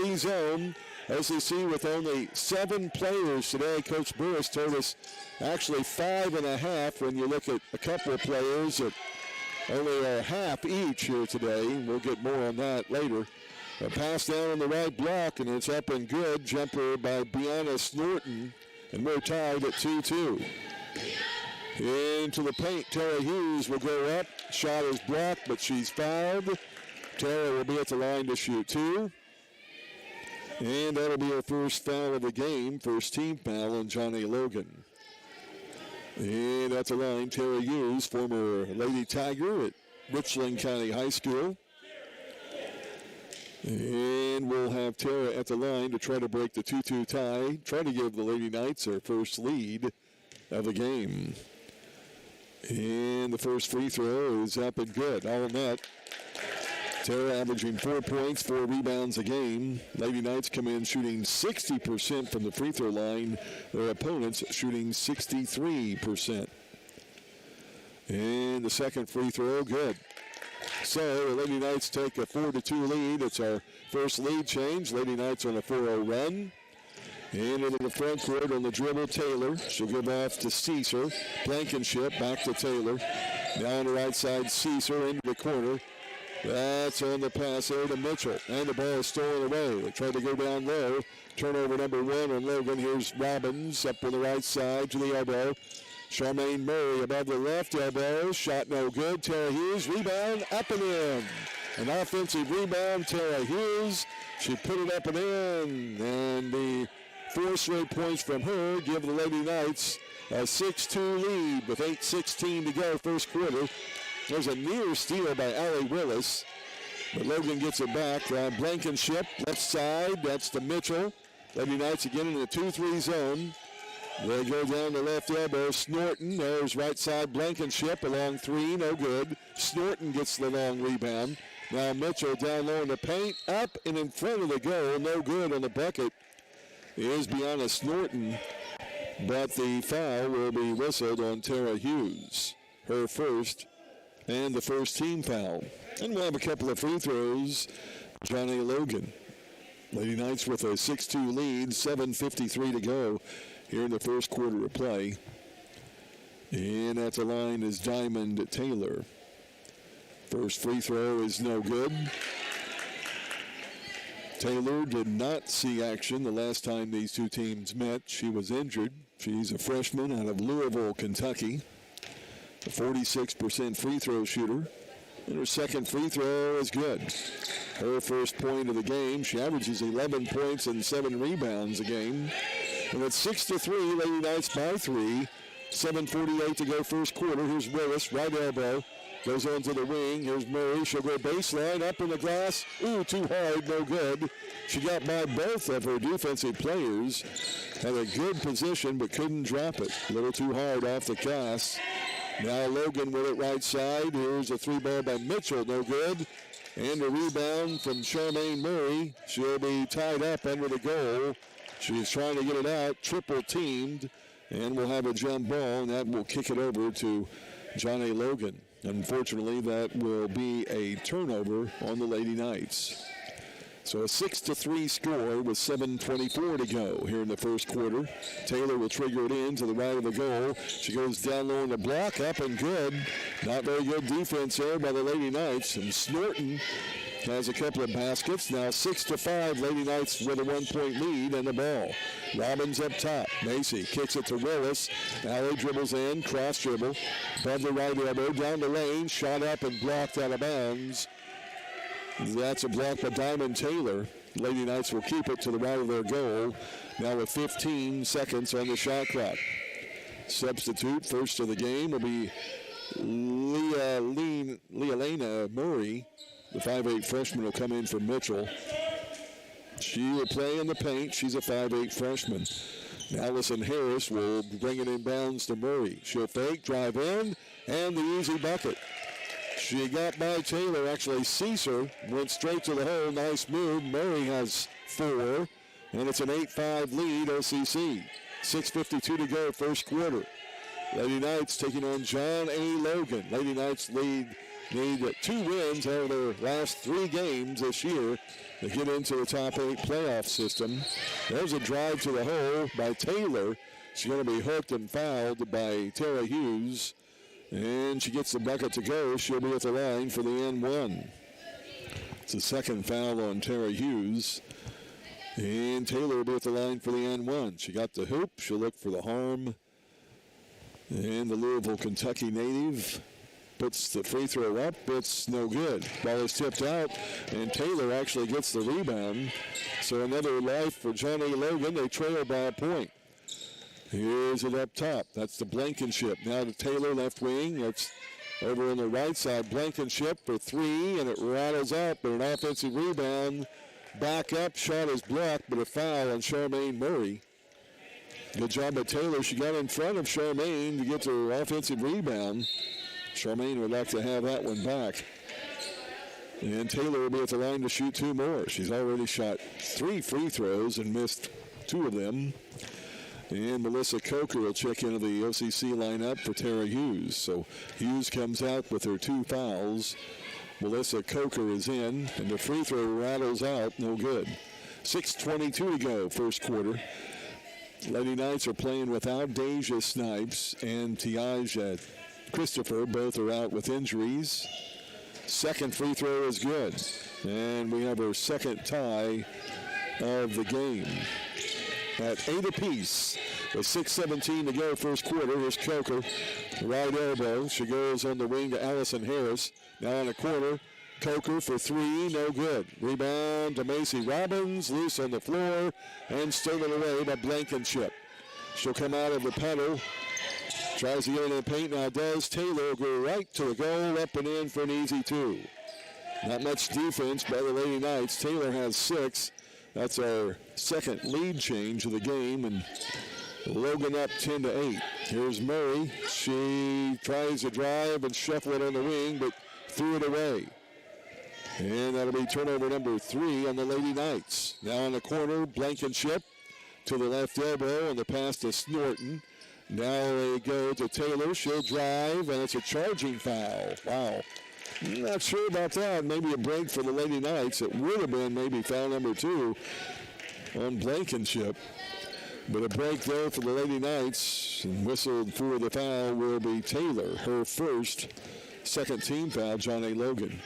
2-3 zone. OCC with only 7 players today. Coach Burris told us actually 5.5 when you look at a couple of players that only a half each here today. We'll get more on that later. A pass down on the right block, and it's up and good. Jumper by Brianna Snorton, and we're tied at 2-2. Into the paint, Tara Hughes will go up. Shot is blocked, but she's fouled. Tara will be at the line to shoot 2. And that'll be her first foul of the game, first team foul on Johnny Logan. And at the line, Tara Hughes, former Lady Tiger at Richland County High School. And we'll have Tara at the line to try to break the 2-2 tie, try to give the Lady Knights their first lead of the game. And the first free throw is up and good. All net. Tara averaging 4 points, 4 rebounds a game. Lady Knights come in shooting 60% from the free throw line. Their opponents shooting 63%. And the second free throw, good. So the Lady Knights take a 4-2 lead. It's our first lead change. Lady Knights on a 4-0 run. And into the front court on the dribble, Taylor. She'll give off to Caesar. Blankenship back to Taylor. Now on the right side, Caesar into the corner. That's on the pass there to Mitchell. And the ball is stolen away. They tried to go down low. Turnover number 1 on Logan. Here's Robbins up on the right side to the elbow. Charmaine Murray above the left elbow. Shot no good. Tara Hughes, rebound, up and in. An offensive rebound, Tara Hughes. She put it up and in. And the 4 straight points from her give the Lady Knights a 6-2 lead with 8:16 to go first quarter. There's a near steal by Allie Willis, but Logan gets it back. Blankenship, left side, that's to Mitchell. Lady Knights again in the 2-3 zone. They go down the left elbow. Snorton, there's right side Blankenship, along 3, no good. Snorton gets the long rebound. Now Mitchell down low in the paint, up and in front of the goal, no good on the bucket. Is Brianna Snorton, but the foul will be whistled on Tara Hughes, her first. And the first team foul. And we'll have a couple of free throws. Johnny Logan. Lady Knights with a 6-2 lead, 7:53 to go here in the first quarter of play. And at the line is Diamond Taylor. First free throw is no good. Taylor did not see action the last time these two teams met. She was injured. She's a freshman out of Louisville, Kentucky. A 46% free throw shooter. And her second free throw is good. Her first point of the game. She averages 11 points and 7 rebounds a game. And it's 6-3, Lady Knights by 3. 7:48 to go first quarter. Here's Willis, right elbow. Goes on to the wing. Here's Murray. She'll go baseline, up in the glass. Ooh, too hard, no good. She got by both of her defensive players. Had a good position, but couldn't drop it. A little too hard off the glass. Now Logan with it right side. Here's a 3-ball by Mitchell, no good. And a rebound from Charmaine Murray. She'll be tied up under the goal. She's trying to get it out, triple teamed. And we'll have a jump ball, and that will kick it over to Johnny Logan. Unfortunately, that will be a turnover on the Lady Knights. So a 6-3 score with 7:24 to go here in the first quarter. Taylor will trigger it in to the right of the goal. She goes down low in the block, up and good. Not very good defense there by the Lady Knights. And Snorton has a couple of baskets. Now 6-5, Lady Knights with a 1-point lead and the ball. Robbins up top. Macy kicks it to Willis. Allie dribbles in, cross dribble. Above the right elbow, down the lane, shot up and blocked out of bounds. That's a block by Diamond Taylor. Lady Knights will keep it to the right of their goal. Now with 15 seconds on the shot clock. Substitute first of the game will be Lealena Murray. The 5'8 freshman will come in for Mitchell. She will play in the paint. She's a 5'8 freshman. Allison Harris will bring it in bounds to Murray. She'll fake, drive in, and the easy bucket. She got by Taylor. Actually, Caesar went straight to the hole. Nice move. Murray has 4, and it's an 8-5 lead, OCC. 6:52 to go, first quarter. Lady Knights taking on John A. Logan. Lady Knights lead need 2 wins out of their last 3 games this year to get into the top 8 playoff system. There's a drive to the hole by Taylor. She's going to be hooked and fouled by Tara Hughes. And she gets the bucket to go. She'll be at the line for the N1. It's the second foul on Tara Hughes. And Taylor will be at the line for the N1. She got the hoop. She'll look for the harm. And the Louisville, Kentucky native puts the free throw up. It's no good. Ball is tipped out, and Taylor actually gets the rebound. So another life for Johnny Logan. They trail by a point. Here's it up top. That's the Blankenship. Now to Taylor, left wing. It's over on the right side. Blankenship for 3, and it rattles up. But an offensive rebound. Back up. Shot is blocked, but a foul on Charmaine Murray. Good job by Taylor. She got in front of Charmaine to get her offensive rebound. Charmaine would like to have that one back. And Taylor will be at the line to shoot 2 more. She's already shot 3 free throws and missed 2 of them. And Melissa Coker will check into the OCC lineup for Tara Hughes. So Hughes comes out with her 2 fouls. Melissa Coker is in, and the free throw rattles out, no good. 6:22 to go, first quarter. Lady Knights are playing without Deja Snipes and Tiaja Christopher. Both are out with injuries. Second free throw is good. And we have our second tie of the game. At 8 apiece, with 6:17 to go, first quarter. Here's Coker, right elbow. She goes on the wing to Allison Harris. Now in the corner, Coker for 3, no good. Rebound to Macy Robbins, loose on the floor, and stolen away by Blankenship. She'll come out of the puddle. Tries to get in the paint, now does. Taylor go right to the goal, up and in for an easy 2. Not much defense by the Lady Knights. Taylor has 6. That's our second lead change of the game, and Logan up 10-8. Here's Murray. She tries to drive and shuffle it on the wing, but threw it away. And that'll be turnover number 3 on the Lady Knights. Now in the corner, Blankenship to the left elbow, and the pass to Snorton. Now they go to Taylor. She'll drive, and it's a charging foul. Wow. Not sure about that. Maybe a break for the Lady Knights. It would have been maybe foul number 2 on Blankenship. But a break there for the Lady Knights. And whistled for the foul will be Taylor. Her first second team foul, Johnny Logan.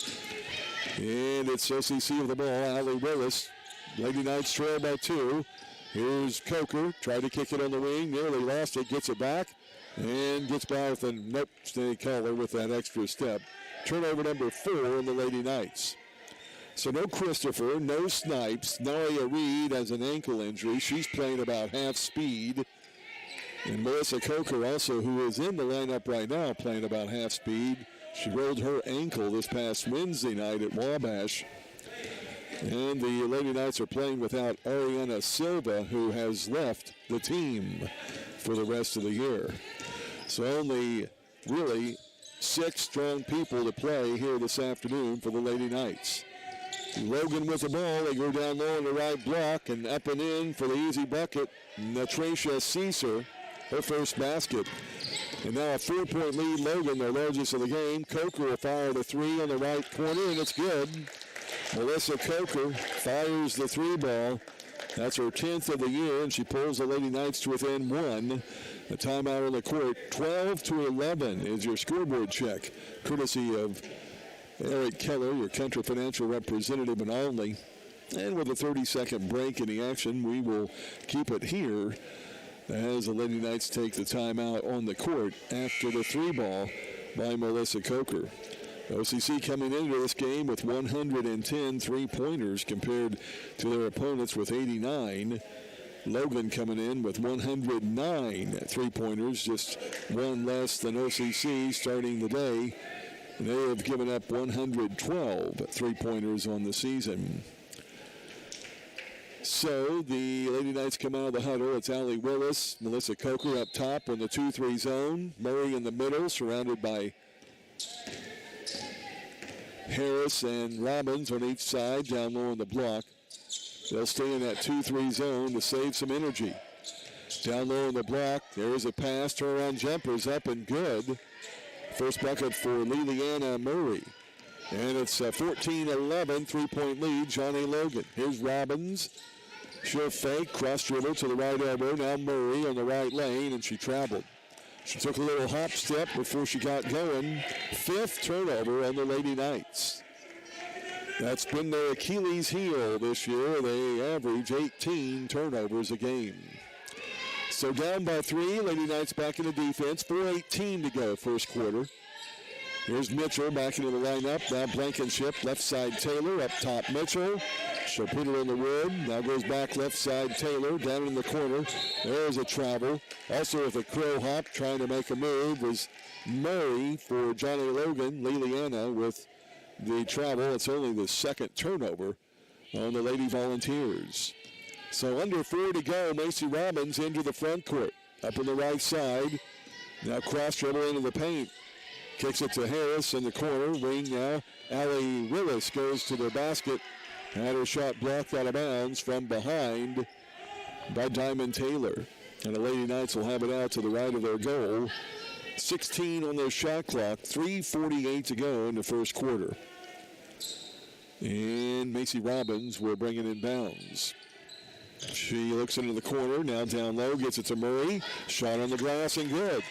And it's OCC with the ball. Allie Willis. Lady Knights trail by 2. Here's Coker. Tried to kick it on the wing. Nearly lost it. Gets it back. And gets by with a nope. Stay color with that extra step. Turnover number 4 in the Lady Knights. So no Christopher, no Snipes. Naria Reed has an ankle injury. She's playing about half speed. And Melissa Coker also, who is in the lineup right now, playing about half speed. She rolled her ankle this past Wednesday night at Wabash. And the Lady Knights are playing without Ariana Silva, who has left the team for the rest of the year. So only really 6 strong people to play here this afternoon for the Lady Knights. Logan with the ball. They go down low on the right block and up and in for the easy bucket. Natracia Caesar, her first basket. And now a 4-point lead. Logan, their largest of the game. Coker will fire the 3 on the right corner, and it's good. Melissa Coker fires the 3 ball. That's her 10th of the year, and she pulls the Lady Knights to within 1. A timeout on the court. 12-11 is your scoreboard check, courtesy of Eric Keller, your Country Financial representative and only. And with a 30-second break in the action, we will keep it here as the Lady Knights take the timeout on the court after the 3 ball by Melissa Coker. OCC coming into this game with 110 3-pointers compared to their opponents with 89. Logan coming in with 109 3-pointers, just 1 less than OCC starting the day. They have given up 112 3-pointers on the season. So the Lady Knights come out of the huddle. It's Allie Willis, Melissa Coker up top on the 2-3 zone. Murray in the middle, surrounded by Harris and Robbins on each side, down low on the block. They'll stay in that 2-3 zone to save some energy. Down low on the block, there is a pass, turnaround jumper's up and good First bucket for Liliana Murray. And it's a 14-11 three-point lead, Johnny Logan. Here's Robbins. She'll fake, cross dribble to the right elbow. Now Murray on the right lane, and she traveled. She took a little hop step before she got going. 5th turnover on the Lady Knights. That's been their Achilles heel this year. They average 18 turnovers a game. So down by 3, Lady Knights back into defense. 4:18 to go, first quarter. Here's Mitchell back into the lineup. Now Blankenship, left side Taylor, up top Mitchell. She'll put it on the wood. Now goes back left side Taylor, down in the corner. There's a travel. Also with a crow hop, trying to make a move, was Murray for Johnny Logan. Liliana with the travel. It's only the 2nd turnover on the Lady Volunteers. So under 4 to go, Macy Robbins into the front court. Up on the right side. Now cross dribble into the paint. Kicks it to Harris in the corner. Wing now. Allie Willis goes to the basket. Had her shot blocked out of bounds from behind by Diamond Taylor. And the Lady Knights will have it out to the right of their goal. 16 on their shot clock. 3:48 to go in the first quarter. And Macy Robbins will bring it in bounds. She looks into the corner. Now down low. Gets it to Murray. Shot on the glass and good.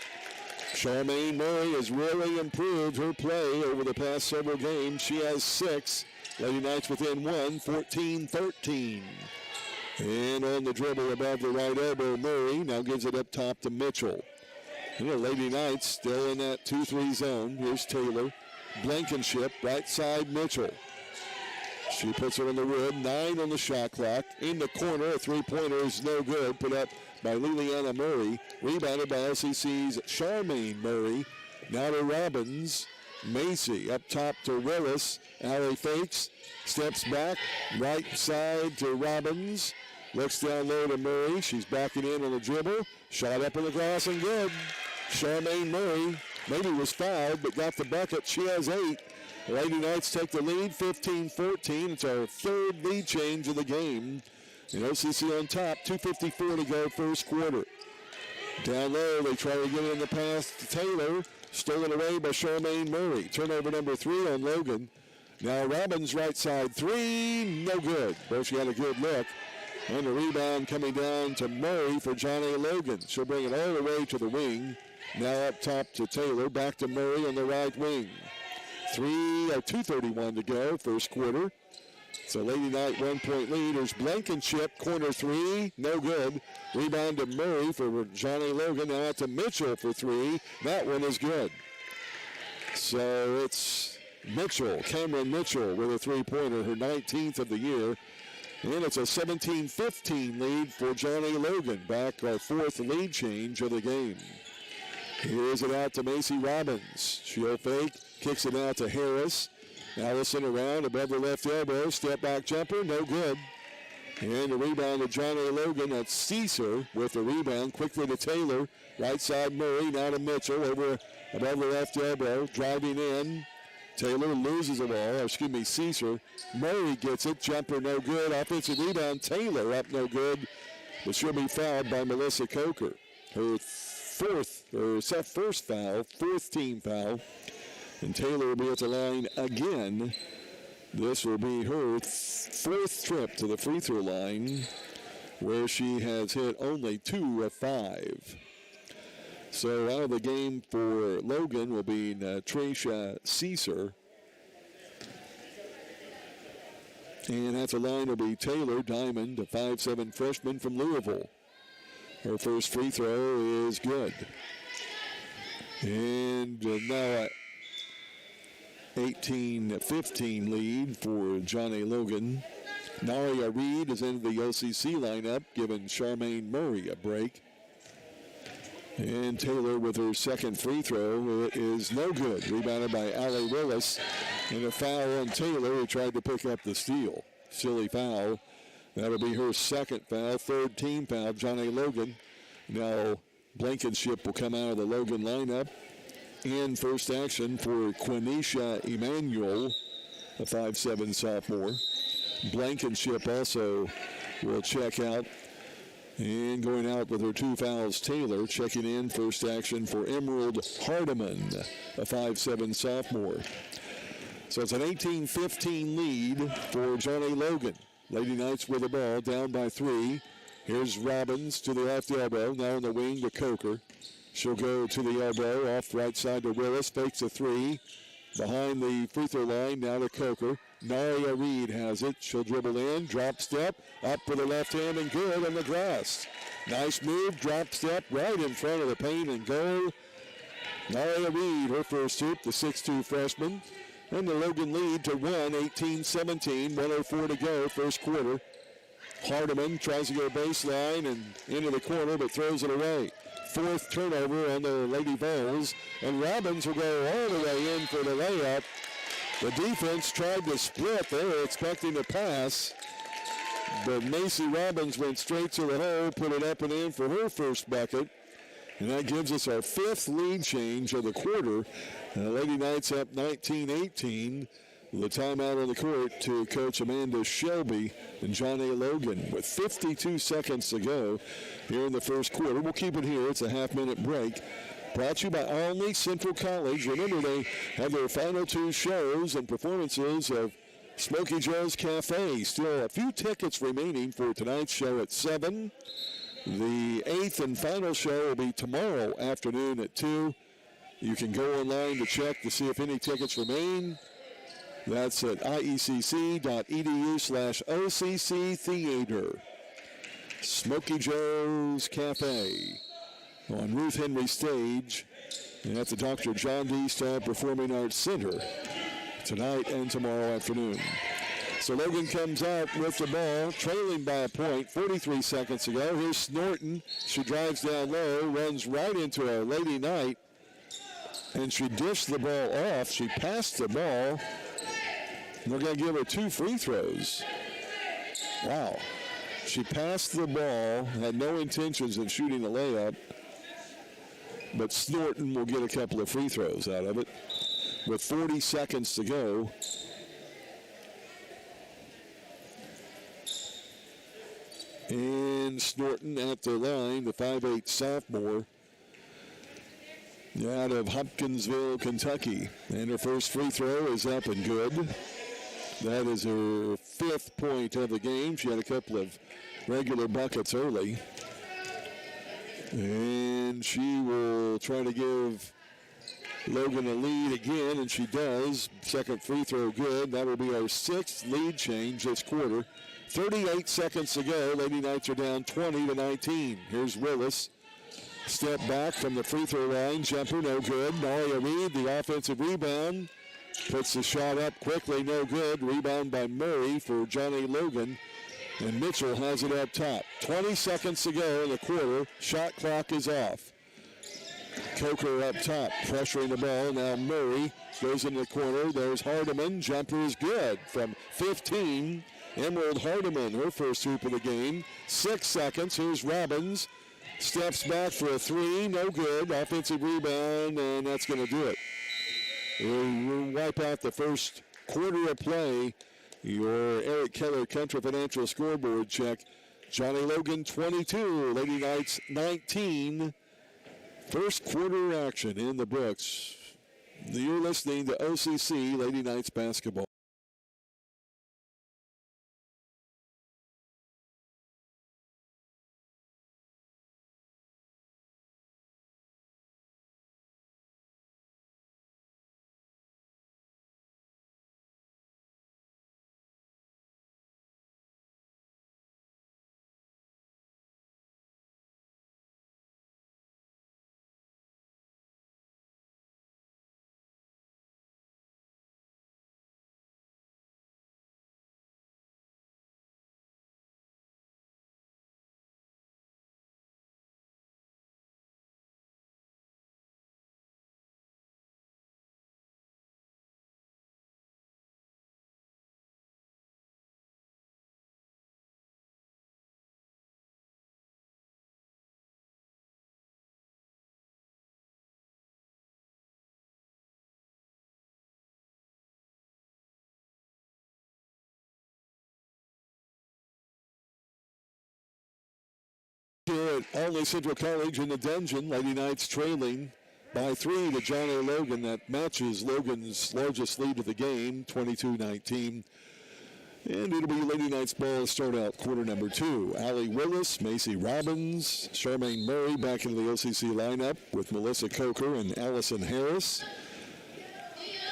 Charmaine Murray has really improved her play over the past several games. She has 6. Lady Knights within 1, 14-13. And on the dribble above the right elbow, Murray now gives it up top to Mitchell. And the Lady Knights still in that 2-3 zone. Here's Taylor. Blankenship, right side Mitchell. She puts it on the wood. 9 on the shot clock. In the corner, a three-pointer is no good. Put up by Liliana Murray. Rebounded by OCC's Charmaine Murray. Now to Robbins. Macy up top to Willis. Allie fakes. Steps back. Right side to Robbins. Looks down low to Murray. She's backing in on the dribble. Shot up in the glass and good. Charmaine Murray maybe was fouled, but got the bucket. She has 8. Lady Knights take the lead, 15-14. It's our 3rd lead change of the game. And OCC on top, 2:54 to go, first quarter. Down low, they try to get it in the pass to Taylor. Stolen away by Charmaine Murray. Turnover number 3 on Logan. Now Robbins right side 3, no good. But she had a good look. And the rebound coming down to Murray for Johnny Logan. She'll bring it all the way to the wing. Now up top to Taylor, back to Murray on the right wing. 2:31 to go, first quarter. So Lady Knight 1-point lead. There's Blankenship, corner 3, no good. Rebound to Murray for Johnny Logan. Now out to Mitchell for 3. That one is good. So it's Mitchell, Cameron Mitchell with a three-pointer, her 19th of the year. And it's a 17-15 lead for Johnny Logan. Back our 4th lead change of the game. Here's it out to Macy Robbins. She'll fake, kicks it out to Harris. Allison around above the left elbow. Step back jumper, no good. And the rebound to Johnny Logan. That's Caesar with the rebound. Quickly to Taylor. Right side Murray, now to Mitchell over above the left elbow. Driving in. Taylor loses the ball, Caesar. Murray gets it, jumper no good. Offensive rebound, Taylor up no good. But she'll be fouled by Melissa Coker. Her first foul, 4th team foul. And Taylor will be at the line again. This will be her 4th trip to the free throw line, where she has hit only 2 of 5. So out of the game for Logan will be Tracia Caesar. And at the line will be Taylor Diamond, a 5'7" freshman from Louisville. Her first free throw is good. And now 18-15 lead for Johnny Logan. Naria Reed is in the OCC lineup, giving Charmaine Murray a break. And Taylor with her 2nd free throw. It is no good. Rebounded by Allie Willis. And a foul on Taylor, who tried to pick up the steal. Silly foul. That'll be her 2nd foul. 3rd team foul, Johnny Logan. Now Blankenship will come out of the Logan lineup. And first action for Quenisha Emanuel, a 5'7" sophomore. Blankenship also will check out. And going out with her 2 fouls, Taylor. Checking in, first action for Emerald Hardiman, a 5'7" sophomore. So it's an 18-15 lead for Johnny Logan. Lady Knights with the ball, down by 3. Here's Robbins to the left elbow, now in the wing to Coker. She'll go to the elbow, off right side to Willis, fakes a 3. Behind the free throw line, now to Coker. Naria Reed has it. She'll dribble in, drop step, up with the left hand and good on the glass. Nice move, drop step right in front of the paint and goal. Naria Reed, her first hoop, the 6'2" freshman. And the Logan lead to 18-17, 1:04 to go, first quarter. Hardiman tries to go baseline and into the corner, but throws it away. 4th turnover on the Lady Vols, and Robbins will go all the way in for the layup. The defense tried to split. They were expecting to pass, but Macy Robbins went straight to the hole, put it up and in for her first bucket. And that gives us our 5th lead change of the quarter. And the Lady Knights up 19-18. The timeout on the court to Coach Amanda Shelby and John A. Logan with 52 seconds to go here in the first quarter. We'll keep it here. It's a half-minute break. Brought to you by Olney Central College. Remember, they have their final 2 shows and performances of Smokey Joe's Cafe. Still a few tickets remaining for tonight's show at 7. The 8th and final show will be tomorrow afternoon at 2. You can go online to check to see if any tickets remain. That's at iecc.edu/OCC Theater. Smokey Joe's Cafe on Ruth Henry Stage and at the Dr. John D. Stahl Performing Arts Center tonight and tomorrow afternoon. So Logan comes out with the ball, trailing by a point, 43 seconds ago. Here's Snorton. She drives down low, runs right into a Lady Knight, and she dished the ball off. She passed the ball. They're going to give her 2 free throws. Wow. She passed the ball, had no intentions of shooting a layup, but Snorton will get a couple of free throws out of it with 40 seconds to go. And Snorton at the line, the 5'8" sophomore out of Hopkinsville, Kentucky. And her first free throw is up and good. That is her 5th point of the game. She had a couple of regular buckets early. And she will try to give Logan a lead again, and she does. Second free throw good. That will be our 6th lead change this quarter. 38 seconds to go. Lady Knights are down 20-19. Here's Willis. Step back from the free throw line. Jumper, no good. Naria Reed, the offensive rebound. Puts the shot up quickly, no good. Rebound by Murray for Johnny Logan. And Mitchell has it up top. 20 seconds to go in the quarter. Shot clock is off. Coker up top, pressuring the ball. Now Murray goes in the corner. There's Hardiman. Jumper is good from 15. Emerald Hardiman, her first hoop of the game. 6 seconds. Here's Robbins. Steps back for a 3. No good. Offensive rebound, and that's going to do it. We'll wipe out the first quarter of play. Your Eric Keller Country Financial scoreboard check. Johnny Logan 22, Lady Knights 19. First quarter action in the books. You're listening to OCC Lady Knights basketball. Here at Olney Central College in the dungeon, Lady Knights trailing by 3 to John A. Logan. That matches Logan's largest lead of the game, 22-19. And it'll be Lady Knights ball to start out quarter number 2. Allie Willis, Macy Robbins, Charmaine Murray back into the OCC lineup with Melissa Coker and Allison Harris.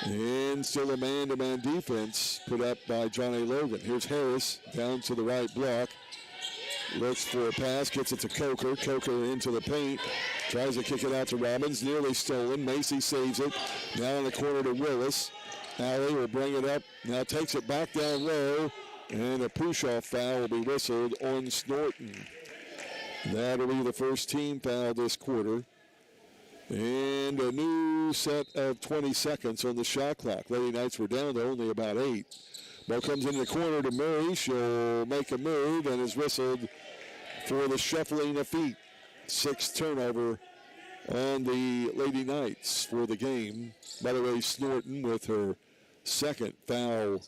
And still a man-to-man defense put up by John A. Logan. Here's Harris down to the right block. Looks for a pass, gets it to Coker. Coker into the paint. Tries to kick it out to Robbins. Nearly stolen. Macy saves it. Now in the corner to Willis. Allie will bring it up. Now takes it back down low. And a push-off foul will be whistled on Snorton. That'll be the first team foul this quarter. And a new set of 20 seconds on the shot clock. Lady Knights were down to only about 8. Ball comes in the corner to Murray. She'll make a move and is whistled for the shuffling of feet. 6th turnover on the Lady Knights for the game. By the way, Snorton with her 2nd foul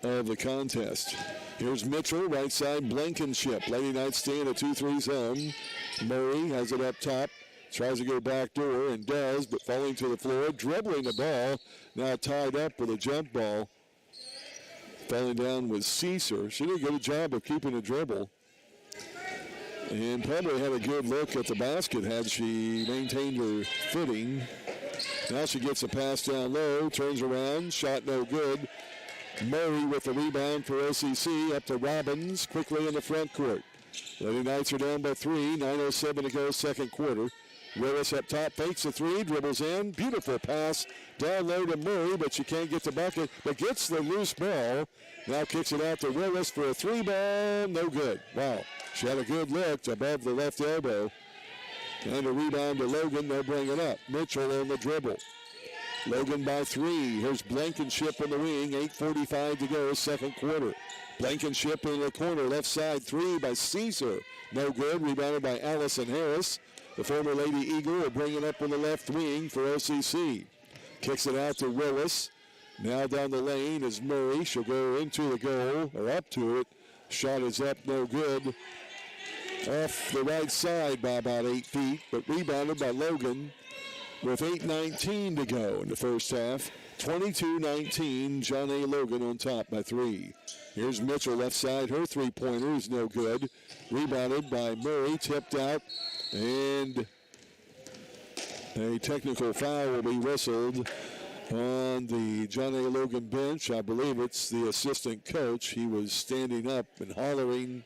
of the contest. Here's Mitchell, right side, Blankenship. Lady Knights stay in a 2-3 zone. Murray has it up top. Tries to go back door and does, but falling to the floor, dribbling the ball. Now tied up with a jump ball. Falling down with Caesar. She did a good job of keeping a dribble. And probably had a good look at the basket had she maintained her footing. Now she gets a pass down low, turns around, shot no good. Murray with the rebound for OCC, up to Robbins, quickly in the front court. Lady Knights are down by 3, 9:07 to go, second quarter. Willis up top, fakes a 3, dribbles in, beautiful pass down low to Murray, but she can't get the bucket, but gets the loose ball. Now kicks it out to Willis for a 3-ball, no good. Wow, she had a good look above the left elbow. And a rebound to Logan, they'll bring it up. Mitchell on the dribble. Logan by 3, here's Blankenship on the wing, 8:45 to go, second quarter. Blankenship in the corner, left side, 3 by Caesar, no good, rebounded by Allison Harris. The former Lady Eagle will bring it up on the left wing for OCC. Kicks it out to Willis. Now down the lane is Murray. She'll go into the goal, or up to it. Shot is up, no good. Off the right side by about 8 feet, but rebounded by Logan with 8:19 to go in the first half. 22-19, John A. Logan on top by 3. Here's Mitchell left side. Her three-pointer is no good. Rebounded by Murray, tipped out. And a technical foul will be whistled on the John A. Logan bench. I believe it's the assistant coach. He was standing up and hollering.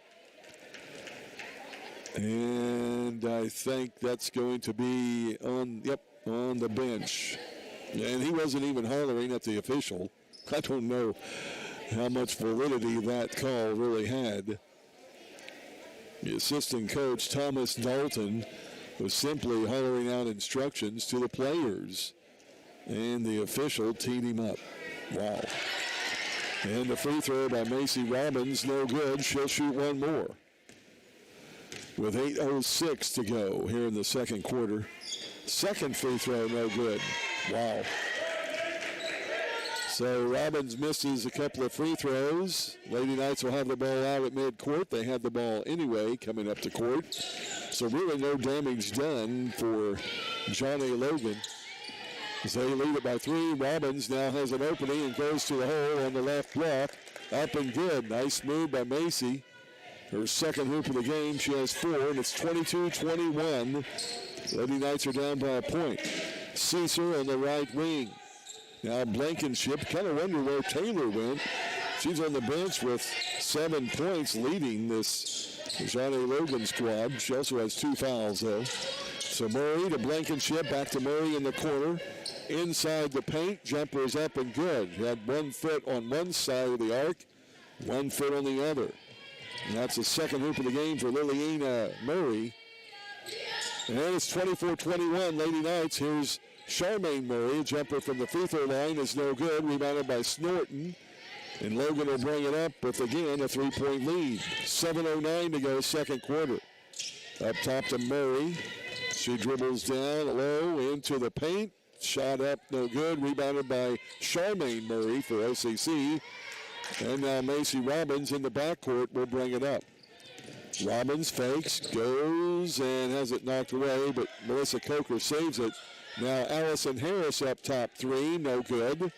And I think that's going to be on the bench. And he wasn't even hollering at the official. I don't know how much validity that call really had. The assistant coach, Thomas Dalton, was simply hollering out instructions to the players. And the official teed him up. Wow. And the free throw by Macy Robbins, no good. She'll shoot one more. With 8:06 to go here in the second quarter. Second free throw, no good. Wow. So Robbins misses a couple of free throws. Lady Knights will have the ball out at midcourt. They had the ball anyway coming up to court. So really no damage done for John A. Logan. As they lead it by 3, Robbins now has an opening and goes to the hole on the left block. Up and good. Nice move by Macy. Her second hoop of the game. She has 4, and it's 22-21. Lady Knights are down by a point. Caesar on the right wing. Now Blankenship, kind of wonder where Taylor went. She's on the bench with 7 points leading this John A. Logan squad. She also has 2 fouls though. So Murray to Blankenship, back to Murray in the corner. Inside the paint, jumper is up and good. Had 1 foot on one side of the arc, 1 foot on the other. And that's the second hoop of the game for Liliana Murray. And it's 24-21, Lady Knights. Here's Charmaine Murray. Jumper from the free throw line is no good. Rebounded by Snorton. And Logan will bring it up with, again, a 3-point lead. 7:09 to go, second quarter. Up top to Murray. She dribbles down low into the paint. Shot up, no good. Rebounded by Charmaine Murray for OCC. And now Macy Robbins in the backcourt will bring it up. Robbins fakes, goes, and has it knocked away, but Melissa Coker saves it. Now Allison Harris up top three, no good.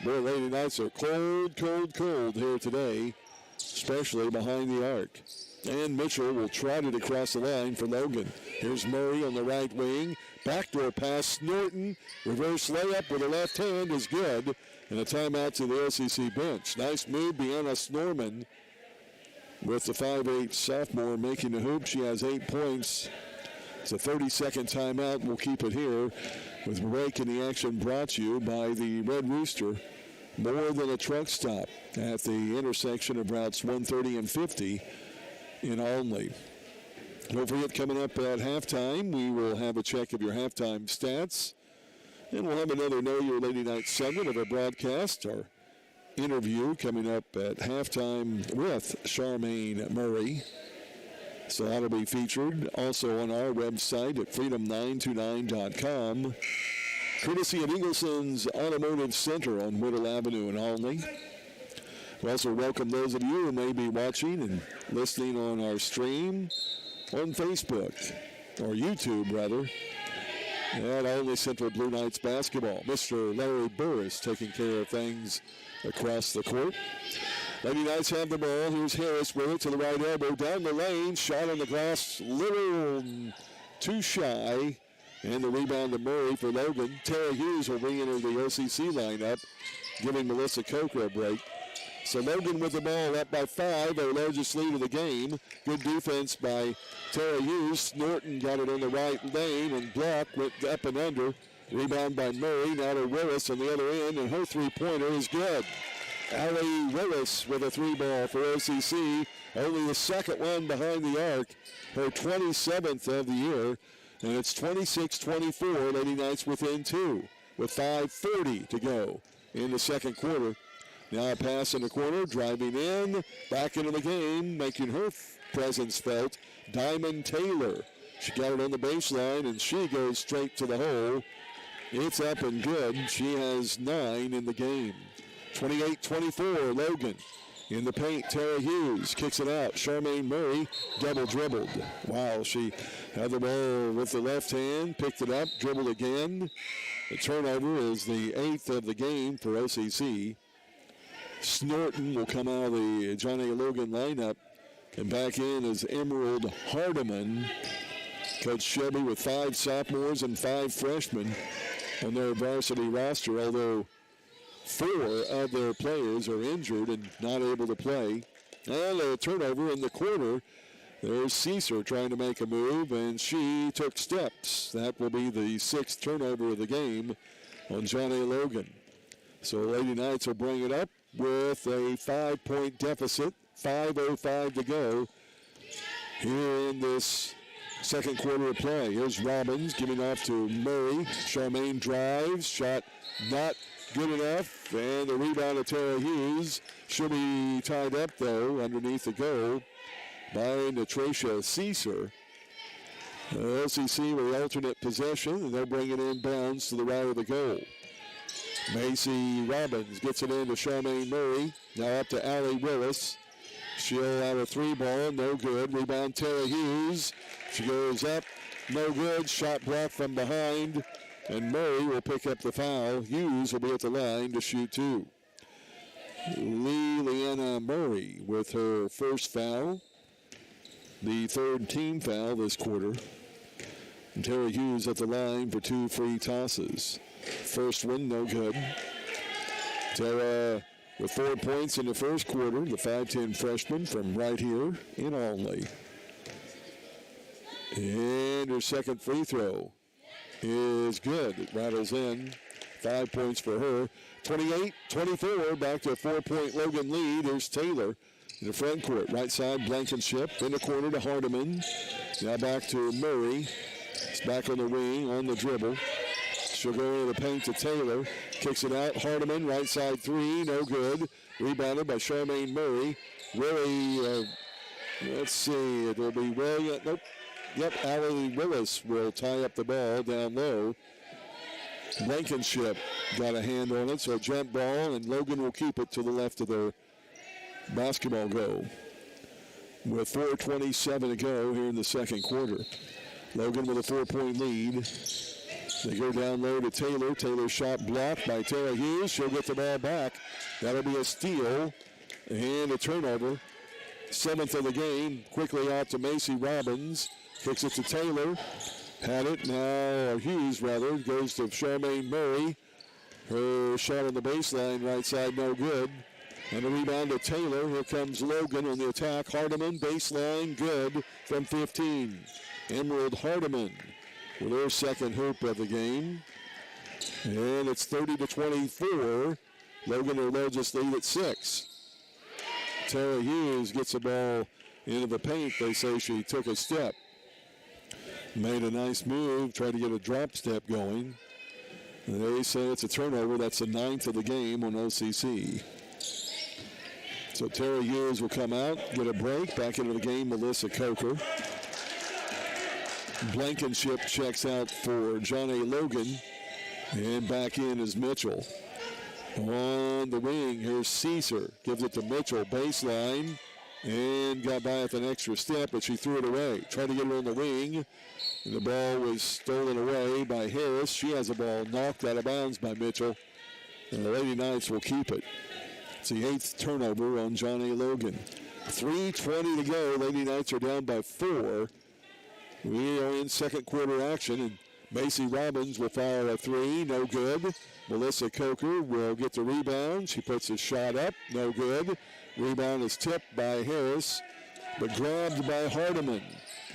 Boy, Lady Knights are cold, cold, cold here today, especially behind the arc. And Mitchell will trot it across the line for Logan. Here's Murray on the right wing. Backdoor pass, Snorton. Reverse layup with the left hand is good. And a timeout to the OCC bench. Nice move, Deanna Snorman with the 5'8 sophomore making the hoop. She has 8 points. It's a 30-second timeout. We'll keep it here with break in the action brought to you by the Red Rooster. More than a truck stop at the intersection of routes 130 and 50 in Olney. Don't forget, coming up at halftime, we will have a check of your halftime stats. And we'll have another Know Your Lady Knights segment of our broadcast. Our interview coming up at halftime with Charmaine Murray. So that'll be featured also on our website at freedom929.com. Courtesy of Eagleson's Automotive Center on Whittle Avenue in Olney. We also welcome those of you who may be watching and listening on our stream on Facebook, or YouTube rather, at Olney Central Blue Knights basketball. Mr. Larry Burris taking care of things across the court. Lady Knights have the ball. Here's Harris with it to the right elbow. Down the lane. Shot on the glass. Little too shy. And the rebound to Murray for Logan. Tara Hughes will re-enter the OCC lineup, giving Melissa Coker a break. So Logan with the ball up by 5, their largest lead of the game. Good defense by Tara Hughes. Norton got it on the right lane and blocked, went up and under. Rebound by Murray. Now to Willis on the other end, and her three-pointer is good. Allie Willis with a three-ball for OCC. Only the second one behind the arc. Her 27th of the year. And it's 26-24. Lady Knights within 2 with 5:40 to go in the second quarter. Now a pass in the corner, driving in, back into the game, making her presence felt. Diamond Taylor. She got it on the baseline, and she goes straight to the hole. It's up and good. She has 9 in the game. 28-24, Logan. In the paint, Tara Hughes kicks it out. Charmaine Murray double dribbled. Wow, she had the ball with the left hand, picked it up, dribbled again. The turnover is the 8th of the game for OCC. Snorton will come out of the John A. Logan lineup, and back in is Emerald Hardiman. Coach Shelby with 5 sophomores and 5 freshmen on their varsity roster, although 4 of their players are injured and not able to play. And a turnover in the corner. There's Caesar trying to make a move, and she took steps. That will be the 6th turnover of the game on John A. Logan. So Lady Knights will bring it up with a 5-point deficit. 5:05 to go here in this second quarter of play. Here's Robbins giving off to Murray. Charmaine drives. Shot not good enough, and the rebound of Tara Hughes. She'll be tied up, though, underneath the goal by Natasha Caesar. OCC with the alternate possession, and they'll bring it inbounds to the right of the goal. Macy Robbins gets it in to Charmaine Murray. Now up to Allie Willis. She'll have a 3-ball, no good. Rebound Tara Hughes. She goes up, no good. Shot blocked from behind. And Murray will pick up the foul. Hughes will be at the line to shoot 2. Leanna Murray with her first foul. The 3rd team foul this quarter. And Tara Hughes at the line for 2 free tosses. First one, no good. Tara with 4 points in the first quarter. The 5'10 freshman from right here in Olney. And her second free throw is good. It rattles in. 5 points for her. 28-24, back to a 4-point Logan lead. There's Taylor in the front court. Right side, Blankenship. In the corner to Hardiman. Now back to Murray. It's back on the wing, on the dribble. She'll go into the paint to Taylor. Kicks it out. Hardiman, right side 3, no good. Rebounded by Charmaine Murray. Willie, let's see, it will be William. Nope. Yep, Allie Willis will tie up the ball down low. Blankenship got a hand on it, so a jump ball, and Logan will keep it to the left of their basketball goal. with 4:27 to go here in the second quarter. Logan with a 4-point lead. They go down low to Taylor. Taylor's shot blocked by Tara Hughes. She'll get the ball back. That'll be a steal and a turnover. 7th of the game. Quickly out to Macy Robbins. Kicks it to Taylor. Had it. Now Hughes, rather, goes to Charmaine Murray. Her shot on the baseline, right side, no good. And a rebound to Taylor. Here comes Logan on the attack. Hardiman, baseline, good from 15. Emerald Hardiman with her second hoop of the game. And it's 30-24. Logan their largest lead at 6. Tara Hughes gets the ball into the paint. They say she took a step. Made a nice move, tried to get a drop step going. And they say it's a turnover. That's the 9th of the game on OCC. So Tara Hughes will come out, get a break. Back into the game, Melissa Coker. Blankenship checks out for John A. Logan. And back in is Mitchell. On the wing, here's Caesar. Gives it to Mitchell, baseline. And got by with an extra step, but she threw it away. Tried to get it on the wing. And the ball was stolen away by Harris. She has the ball knocked out of bounds by Mitchell. And the Lady Knights will keep it. It's the 8th turnover on John A. Logan. 3:20 to go. Lady Knights are down by 4. We are in second quarter action, and Macy Robbins will fire a 3, no good. Melissa Coker will get the rebound. She puts a shot up, no good. Rebound is tipped by Harris, but grabbed by Hardiman.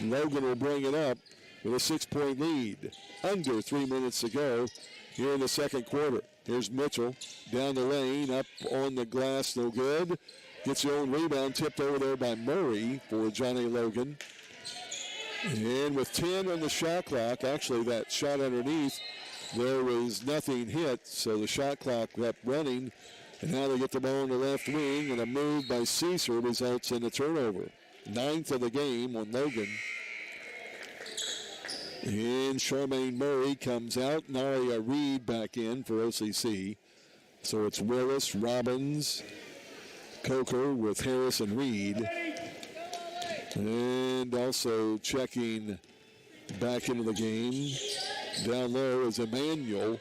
Logan will bring it up with a 6-point lead. Under 3 minutes to go here in the second quarter. Here's Mitchell down the lane, up on the glass, no good. Gets her own rebound, tipped over there by Murray for John A. Logan. And with 10 on the shot clock, actually that shot underneath, there was nothing hit, so the shot clock kept running. And now they get the ball on the left wing, and a move by Caesar results in a turnover. 9th of the game on Logan. And Charmaine Murray comes out. Naria Reed back in for OCC. So it's Willis, Robbins, Coker with Harris and Reed. And also checking back into the game. Down low is Emmanuel.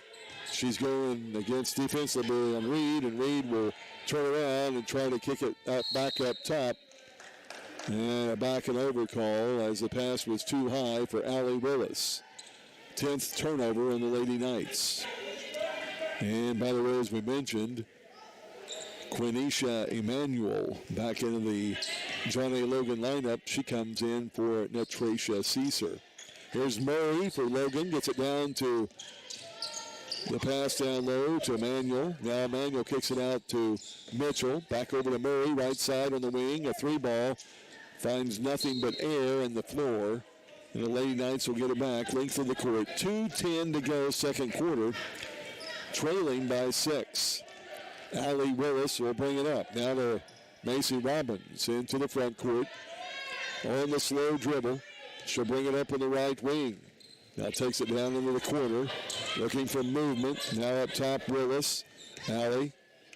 She's going against defensively on Reed, and Reed will turn around and try to kick it back up top. And a back and over call as the pass was too high for Allie Willis. 10th turnover on the Lady Knights. And by the way, as we mentioned, Quenisha Emmanuel back into the John A. Logan lineup. She comes in for Natracia Caesar. Here's Murray for Logan. Gets it down to the pass down low to Emmanuel. Now Emmanuel kicks it out to Mitchell. Back over to Murray, right side on the wing. A 3-ball. Finds nothing but air in the floor. And the Lady Knights will get it back. Length of the court. 2:10 to go, second quarter. Trailing by 6. Allie Willis will bring it up. Now to Macy Robbins into the front court. On the slow dribble. She'll bring it up in the right wing. Now takes it down into the corner. Looking for movement. Now up top, Willis. Allie.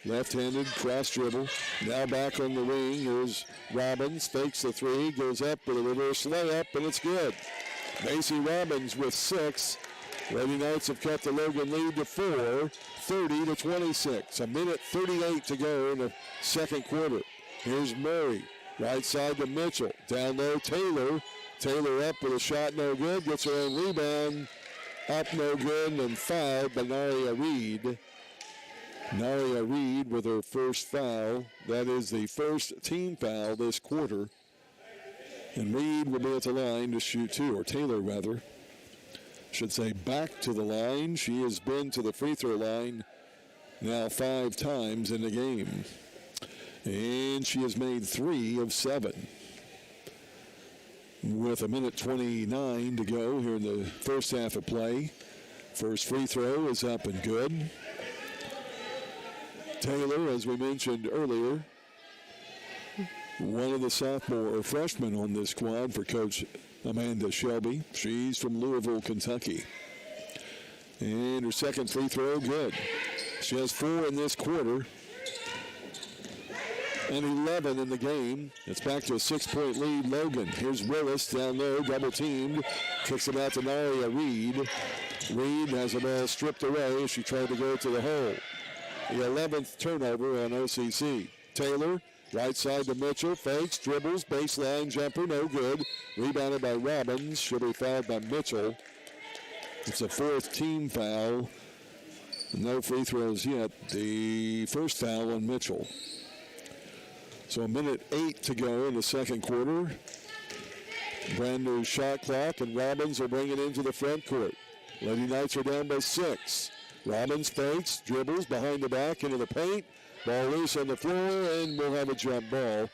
Left-handed cross dribble. Now back on the wing. Here's Robbins. Fakes the 3. Goes up with a reverse layup, and it's good. Macy Robbins with 6. Lady Knights have cut the Logan lead to 4. 30-26. A minute 38 to go in the second quarter. Here's Murray. Right side to Mitchell. Down low, Taylor. Taylor up with a shot, no good. Gets her own rebound. Up, no good, and fouled by Naria Reed. Naria Reed with her first foul. That is the first team foul this quarter. And Reed will be at the line to shoot 2, or Taylor rather. Should say back to the line. She has been to the free throw line now 5 times in the game. And she has made 3 of 7. With a minute 29 to go here in the first half of play. First free throw is up and good. Taylor, as we mentioned earlier, one of the sophomore or freshmen on this squad for Coach Amanda Shelby. She's from Louisville, Kentucky. And her second free throw, good. She has 4 in this quarter. and 11 in the game. It's back to a 6-point lead. Logan. Here's Willis down low, double teamed. Kicks it out to Naria Reed. Reed has the ball stripped away as she tried to go to the hole. The 11th turnover on OCC. Taylor, right side to Mitchell, fakes, dribbles, baseline jumper, no good. Rebounded by Robbins, should be fouled by Mitchell. It's a 4th team foul. No free throws yet. The first foul on Mitchell. So 1:08 to go in the second quarter. Brand new shot clock, and Robbins will bring it into the front court. Lady Knights are down by 6. Robbins fakes, dribbles behind the back into the paint. Ball loose on the floor, and we'll have a jump ball.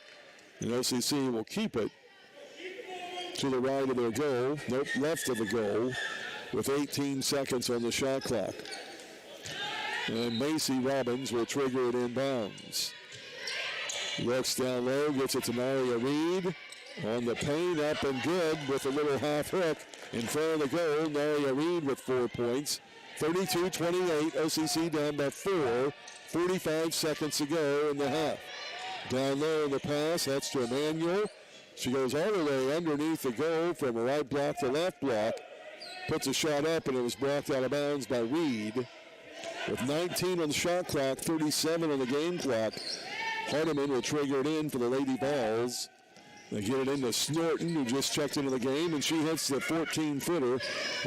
And OCC will keep it to the right of their goal. Nope, left of the goal with 18 seconds on the shot clock. And Macy Robbins will trigger it inbounds. Looks down low, gets it to Naria Reed. On the paint, up and good with a little half hook in front of the goal. Naria Reed with 4 points. 32-28, OCC down by 4. 45 seconds to go in the half. Down low in the pass, that's to Emmanuel. She goes all the way underneath the goal from a right block to left block. Puts a shot up, and it was blocked out of bounds by Reed. With 19 on the shot clock, 37 on the game clock, Hardiman will trigger it in for the Lady Vols. They get it into Snorton, who just checked into the game, and she hits the 14-footer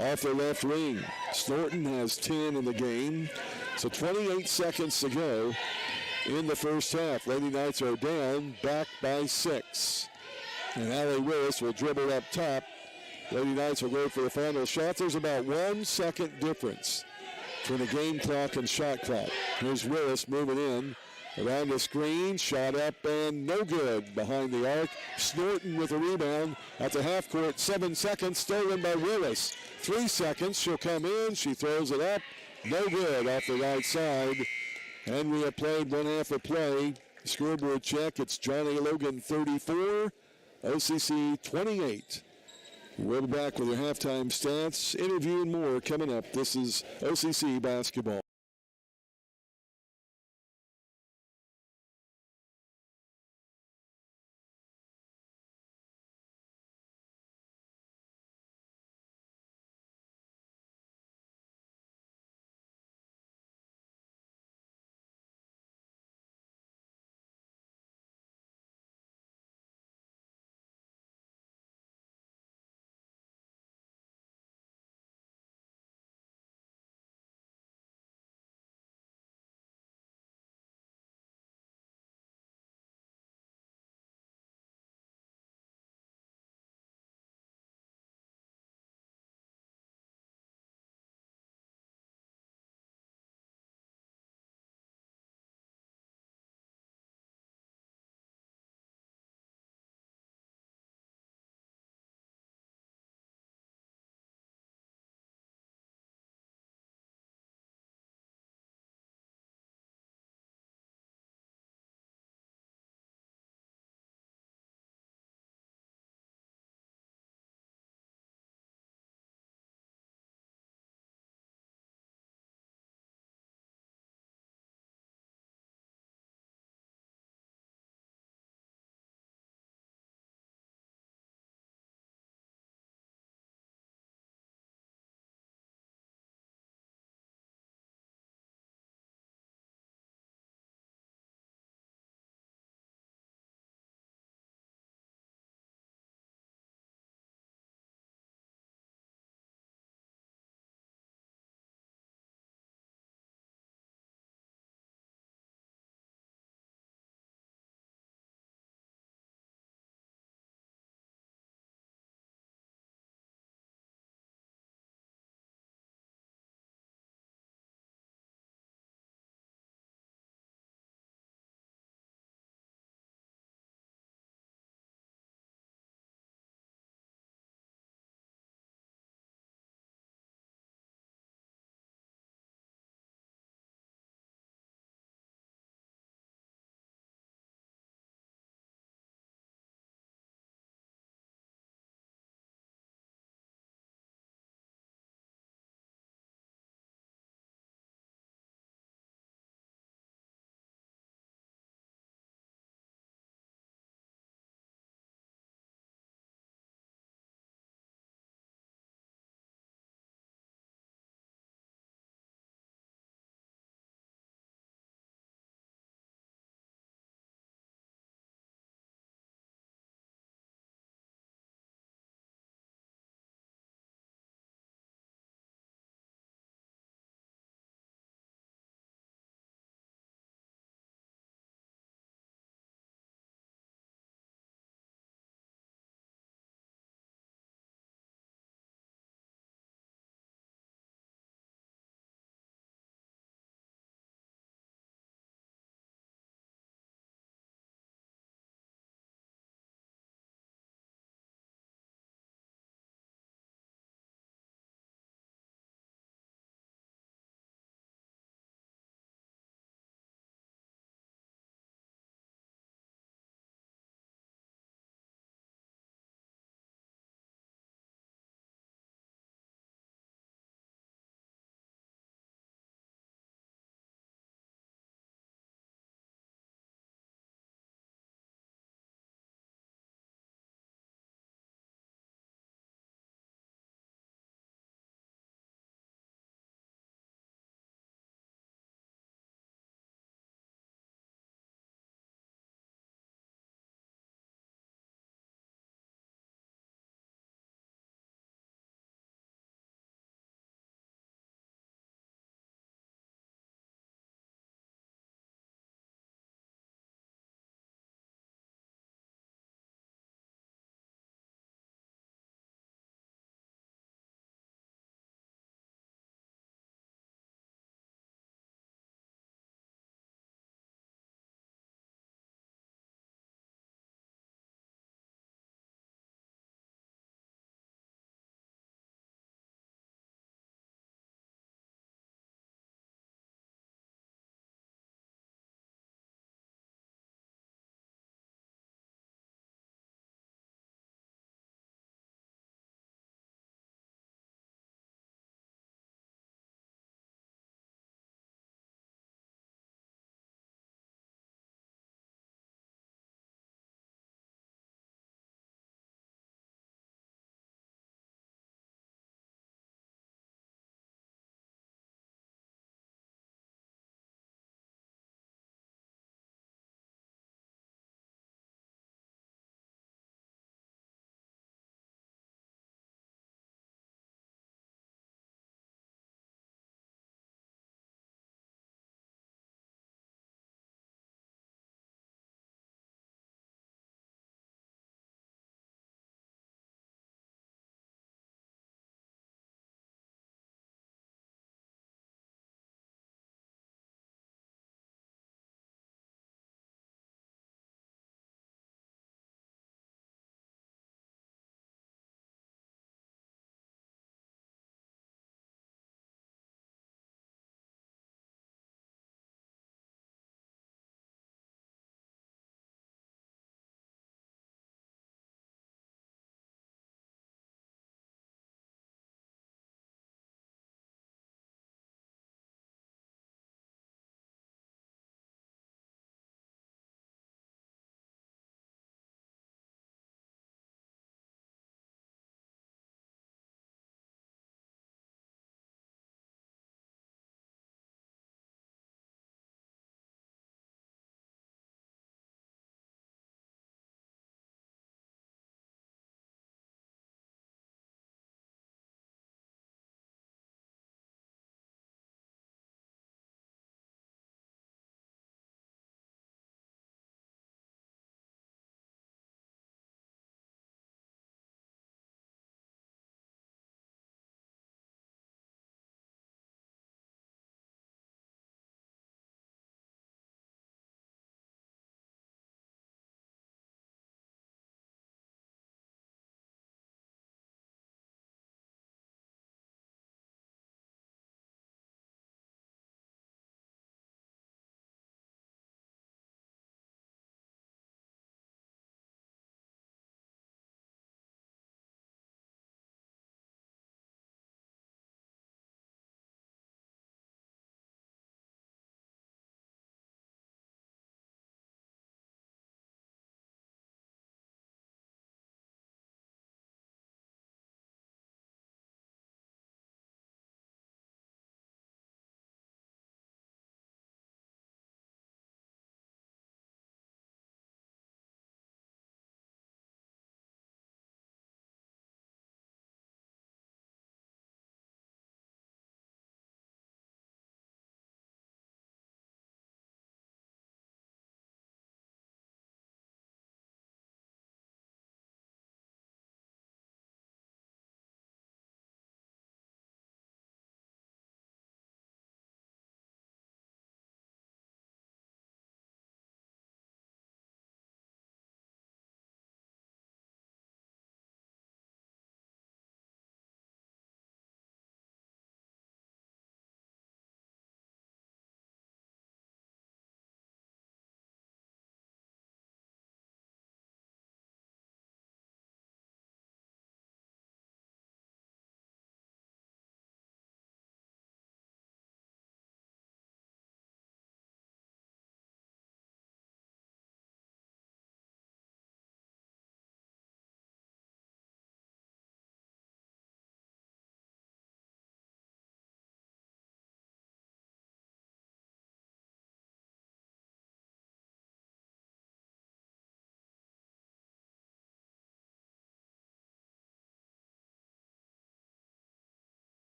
off the left wing. Snorton has 10 in the game. So 28 seconds to go in the first half. Lady Knights are down, back by 6. And Allie Willis will dribble up top. Lady Knights will go for the final shot. There's about 1 second difference between the game clock and shot clock. Here's Willis moving in. Around the screen, shot up and no good behind the arc. Snorton with a rebound at the half court. 7 seconds, stolen by Willis. 3 seconds, she'll come in, she throws it up. No good off the right side. And we have played one half of play. Scoreboard check, it's Johnny Logan 34, OCC 28. We'll be back with your halftime stats, interview and more coming up. This is OCC basketball.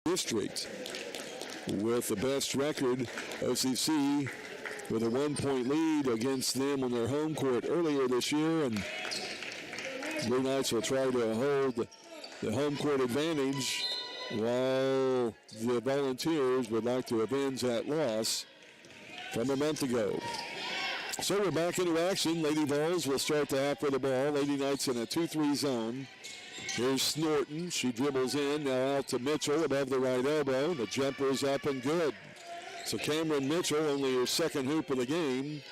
district. With the best record, OCC with a 1-point lead against them on their home court earlier this year, and Blue Knights will try to hold the home court advantage while the Volunteers would like to avenge that loss from a month ago. So we're back into action. Lady Vols will start the half with the ball. Lady Knights in a 2-3 zone. Here's Snorton. She dribbles in, now out to Mitchell above the right elbow. The jumper is up and good. So Cameron Mitchell, only her second hoop of the game.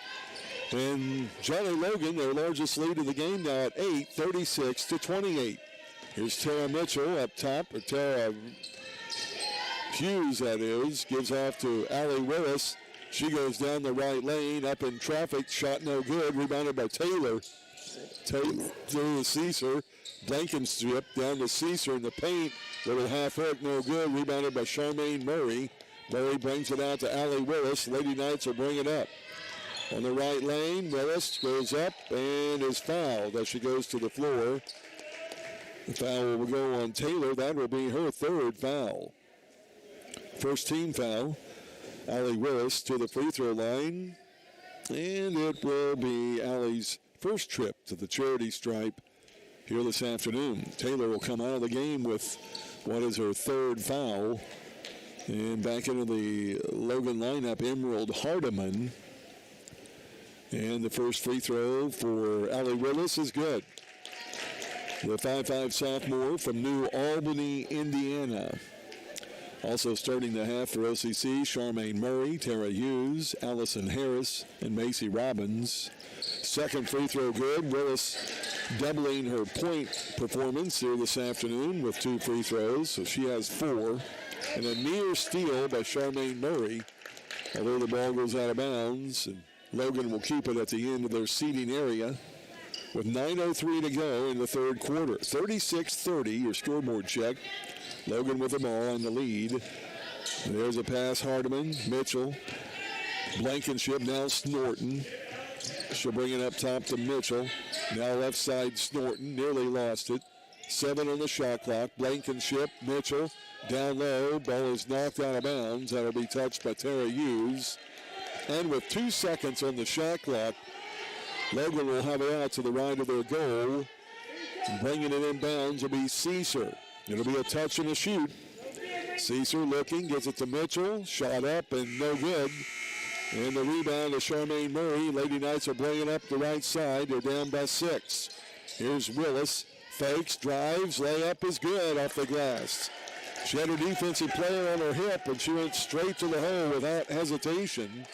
And Johnny Logan, their largest lead of the game now at 8, 36-28. Here's Tara Mitchell up top, or Tara Hughes, that is, gives off to Allie Willis. She goes down the right lane, up in traffic, shot no good, rebounded by Taylor. Taylor to Caesar, Blankenship down to Caesar in the paint, little half hook, no good, rebounded by Charmaine Murray. Murray brings it out to Allie Willis. Lady Knights will bring it up. On the right lane, Willis goes up and is fouled as she goes to the floor. The foul will go on Taylor. That will be her third foul. First team foul. Allie Willis to the free throw line. And it will be Allie's first trip to the charity stripe here this afternoon. Taylor will come out of the game with what is her third foul. And back into the Logan lineup, Emerald Hardiman. And the first free throw for Allie Willis is good. The 5'5" sophomore from New Albany, Indiana. Also starting the half for OCC, Charmaine Murray, Tara Hughes, Allison Harris, and Macy Robbins. Second free throw good. Willis doubling her point performance here this afternoon with 2 free throws, so she has 4. And a near steal by Charmaine Murray, although the ball goes out of bounds. And Logan will keep it at the end of their seating area with 9:03 to go in the third quarter. 36-30, your scoreboard check. Logan with the ball on the lead. There's a pass, Hardiman, Mitchell, Blankenship, now Snorton. She'll bring it up top to Mitchell. Now left side, Snorton, nearly lost it. 7 on the shot clock. Blankenship, Mitchell, down low. Ball is knocked out of bounds. That'll be touched by Tara Hughes. And with 2 seconds on the shot clock, Logan will have it out to the right of their goal. Bringing it inbounds will be Caesar. It'll be a touch and a shoot. Caesar looking, gets it to Mitchell. Shot up and no good. And the rebound to Charmaine Murray. Lady Knights will bring it up the right side. They're down by 6. Here's Willis. Fakes, drives, layup is good off the glass. She had her defensive player on her hip, and she went straight to the hole without hesitation.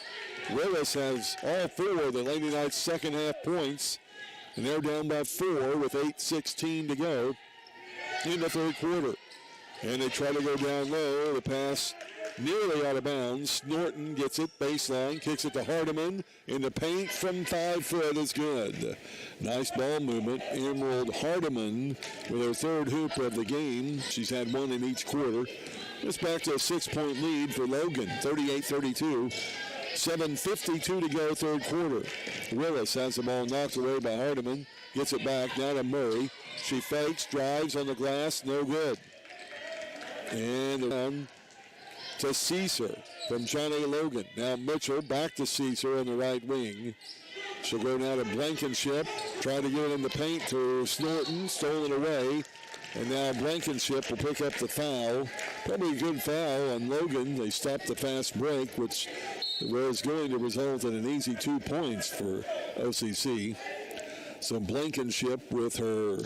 Willis has all 4 of the Lady Knights' second half points, and they're down by 4 with 8:16 to go in the third quarter. And they try to go down low. The pass nearly out of bounds. Snorton gets it, baseline, kicks it to Hardiman. In the paint from 5 foot is good. Nice ball movement. Emerald Hardiman with her third hoop of the game. She's had 1 in each quarter. It's back to a 6-point lead for Logan, 38-32. 7:52 to go, third quarter. Willis has the ball knocked away by Hardiman. Gets it back, now to Murray. She fakes, drives on the glass, no good. And down to Caesar from Johnny Logan. Now Mitchell back to Caesar on the right wing. She'll go now to Blankenship. Try to get it in the paint to Snorton. Stolen away. And now Blankenship will pick up the foul. Probably a good foul on Logan. They stopped the fast break, which was going to result in an easy 2 points for OCC. So Blankenship with her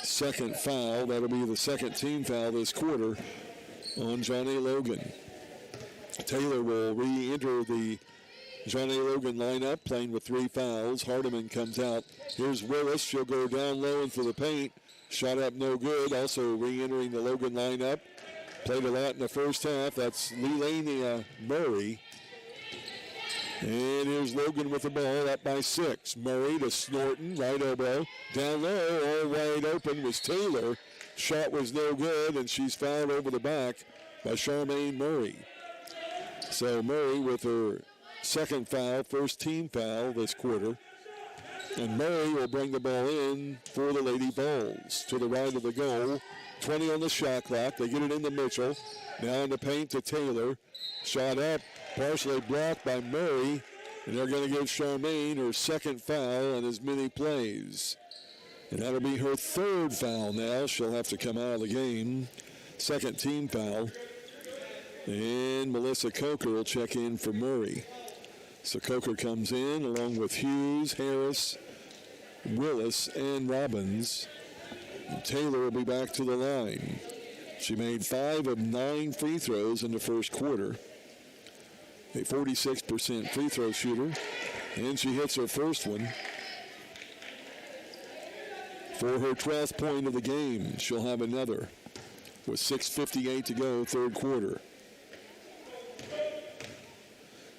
second foul. That'll be the second team foul this quarter on Johnny Logan. Taylor will re-enter the Johnny Logan lineup, playing with 3 fouls. Hardiman comes out. Here's Willis. She'll go down low into the paint. Shot up no good. Also re-entering the Logan lineup. Played a lot in the first half. That's Lelania Murray. And here's Logan with the ball, up by 6. Murray to Snorton, right elbow. Down low, all wide open was Taylor. Shot was no good, and she's fouled over the back by Charmaine Murray. So Murray with her second foul, first team foul this quarter. And Murray will bring the ball in for the Lady Vols. To the right of the goal, 20 on the shot clock. They get it into Mitchell. Now in the paint to Taylor. Shot up, partially blocked by Murray. And they're going to give Charmaine her second foul in as many plays. And that'll be her third foul now. She'll have to come out of the game. Second team foul. And Melissa Coker will check in for Murray. So Coker comes in along with Hughes, Harris, Willis, and Robbins. And Taylor will be back to the line. She made 5 of 9 free throws in the first quarter. A 46% free throw shooter. And she hits her first one. For her 12th point of the game, she'll have another with 6:58 to go, third quarter.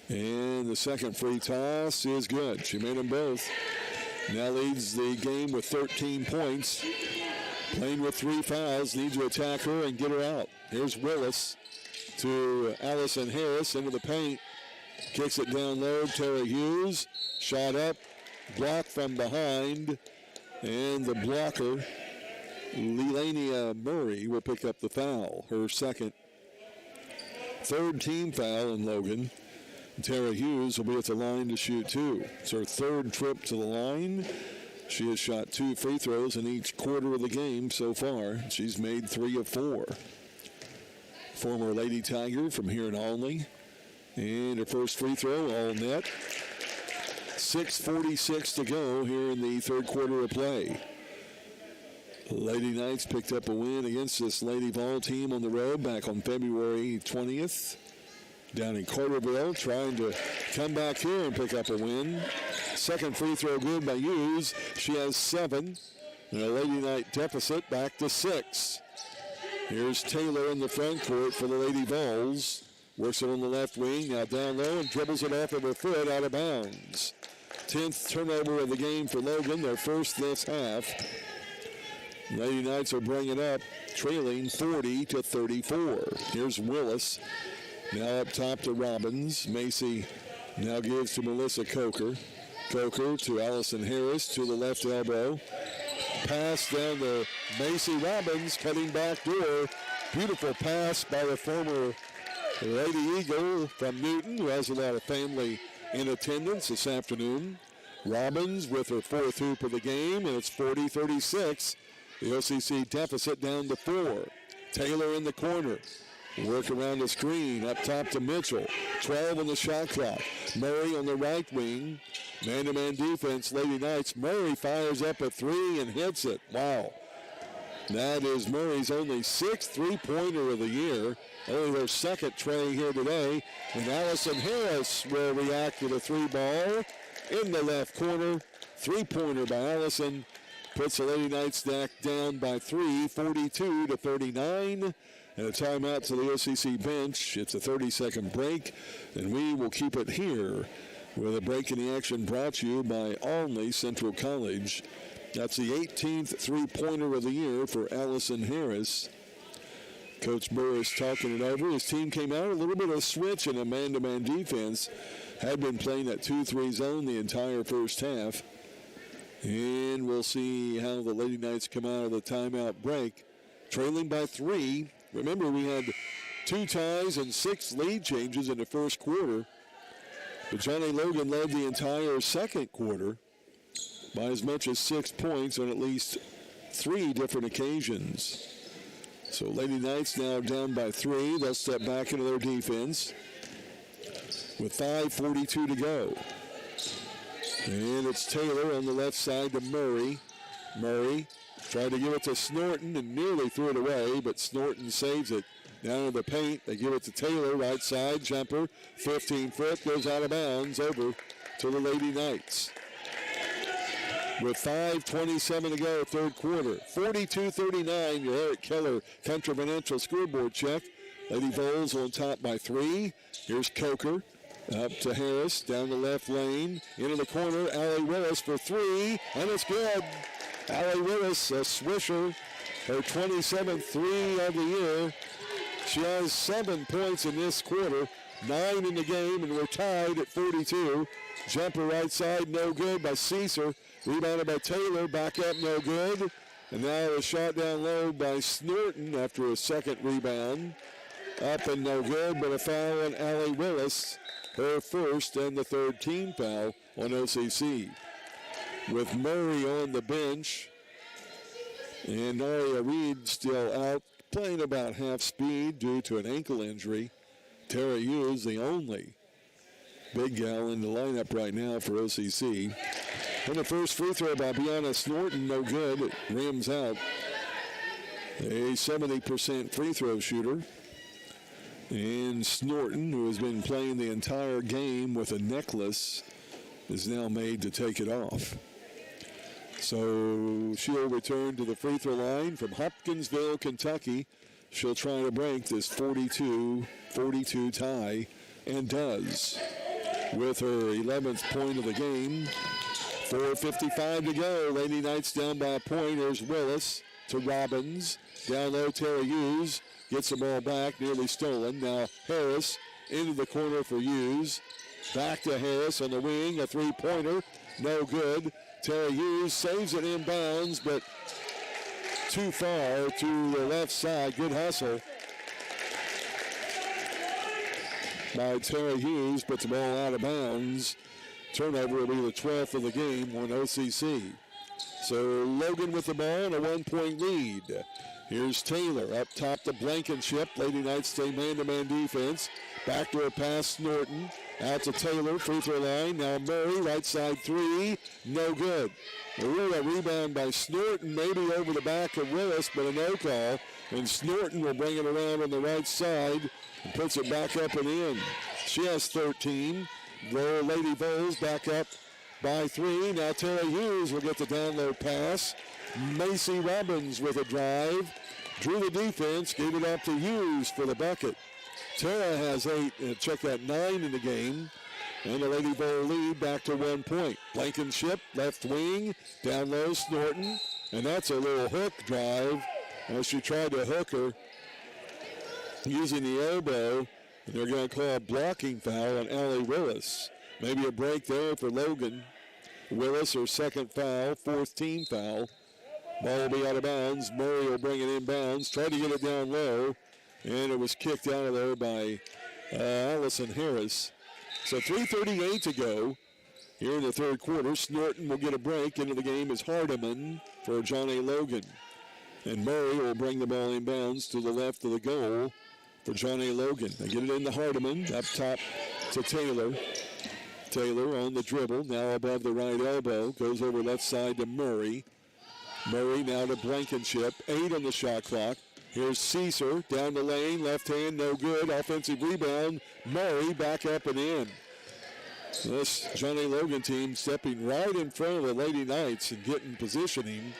And the second free toss is good. She made them both. Now leads the game with 13 points. Playing with 3 fouls, needs to attack her and get her out. Here's Willis to Allison Harris into the paint. Kicks it down low, Tara Hughes. Shot up, blocked from behind. And the blocker, Lelania Murray, will pick up the foul, her second. Third team foul in Logan. Tara Hughes will be at the line to shoot 2. It's her third trip to the line. She has shot 2 free throws in each quarter of the game so far. She's made 3 of 4. Former Lady Tiger from here in Olney. And her first free throw, all net. 6:46 to go here in the third quarter of play. Lady Knights picked up a win against this Lady Vol team on the road back on February 20th. Down in Carterville, trying to come back here and pick up a win. Second free throw good by Hughes. She has 7. And a Lady Knight deficit back to 6. Here's Taylor in the front court for the Lady Vols. Works it on the left wing, now down low and dribbles it off of her foot out of bounds. 10th turnover of the game for Logan, their first this half. Lady Knights are bringing up, trailing 40-34. Here's Willis. Now up top to Robbins. Macy now gives to Melissa Coker. Coker to Allison Harris to the left elbow. Pass down to Macy Robbins, cutting back door. Beautiful pass by the former Lady Eagle from Newton, who has a lot of family in attendance this afternoon. Robbins with her 4th hoop of the game, and it's 40-36. The OCC deficit down to 4. Taylor in the corner. Work around the screen, up top to Mitchell. 12 on the shot clock. Murray on the right wing. Man-to-man defense, Lady Knights. Murray fires up a 3 and hits it. Wow. That is Murray's only 6th three-pointer of the year. Only their second tray here today. And Allison Harris will react to the 3-ball in the left corner. 3-pointer by Allison. Puts the Lady Knights down by 3, 42-39. And a timeout to the OCC bench. It's a 30-second break, and we will keep it here with a break in the action brought to you by Olney Central College. That's the 18th three-pointer of the year for Allison Harris. Coach Burris talking it over. His team came out a little bit of a switch in a man-to-man defense. Had been playing that 2-3 zone the entire first half. And we'll see how the Lady Knights come out of the timeout break. Trailing by 3. Remember, we had 2 ties and 6 lead changes in the first quarter. But Johnny Logan led the entire second quarter by as much as 6 points on at least 3 different occasions. So Lady Knights now down by 3. They'll step back into their defense with 5:42 to go. And it's Taylor on the left side to Murray. Murray tried to give it to Snorton and nearly threw it away, but Snorton saves it. Down in the paint, they give it to Taylor, right side, jumper, 15-foot, goes out of bounds, over to the Lady Knights. With 5:27 to go, third quarter. 42-39, your Eric Keller Country Financial scoreboard check. Lady Vols on top by 3. Here's Coker. Up to Harris, down the left lane, into the corner, Allie Willis for 3, and it's good. Allie Willis, a swisher, her 27th 3 of the year. She has 7 points in this quarter, 9 in the game, and we're tied at 42. Jumper right side, no good by Caesar. Rebounded by Taylor, back up, no good. And now a shot down low by Snorton after a second rebound. Up and no good, but a foul on Allie Willis, her first and the third team foul on OCC. With Murray on the bench and Naria Reed still out, playing about half speed due to an ankle injury. Tara Hughes, the only big gal in the lineup right now for OCC. And the first free throw by Brianna Snorton, no good. It rims out. A 70% free throw shooter. And Snorton, who has been playing the entire game with a necklace, is now made to take it off. So she'll return to the free throw line from Hopkinsville, Kentucky. She'll try to break this 42-42 tie, and does. With her 11th point of the game. 4:55 to go. Lady Knights down by a point. There's Willis to Robbins. Down low, Tara Hughes gets the ball back, nearly stolen. Now Harris into the corner for Hughes. Back to Harris on the wing, a three-pointer, no good. Tara Hughes saves it inbounds, but too far to the left side. Good hustle by Tara Hughes, puts the ball out of bounds. Turnover will be the 12th of the game on OCC. So Logan with the ball and a 1-point lead. Here's Taylor up top to Blankenship. Lady Knights stay man-to-man defense. Backdoor pass, Norton. Out to Taylor, free throw line. Now Murray, right side three, no good. A real rebound by Snorton, maybe over the back of Willis, but a no call. And Snorton will bring it around on the right side and puts it back up and in. She has 13. The Lady Vols back up by 3. Now Tara Hughes will get the down low pass. Macy Robbins with a drive. Drew the defense, gave it up to Hughes for the bucket. Tara has 8, and check that, 9 in the game. And the Lady Vol lead back to 1 point. Blankenship, left wing, down low, Snorton. And that's a little hook drive as she tried to hook her using the elbow. And they're going to call a blocking foul on Allie Willis. Maybe a break there for Logan. Willis, her second foul, 4th team foul. Ball will be out of bounds. Murray will bring it inbounds. Tried to get it down low. And it was kicked out of there by Allison Harris. So 3:38 to go here in the third quarter. Snorton will get a break. Into the game is Hardiman for Johnny Logan. And Murray will bring the ball inbounds to the left of the goal for Johnny Logan. They get it into Hardiman. Up top to Taylor. Taylor on the dribble. Now above the right elbow. Goes over left side to Murray. Murray now to Blankenship. 8 on the shot clock. Here's Caesar down the lane. Left hand, no good. Offensive rebound. Murray back up and in. This Johnny Logan team stepping right in front of the Lady Knights and getting positioning.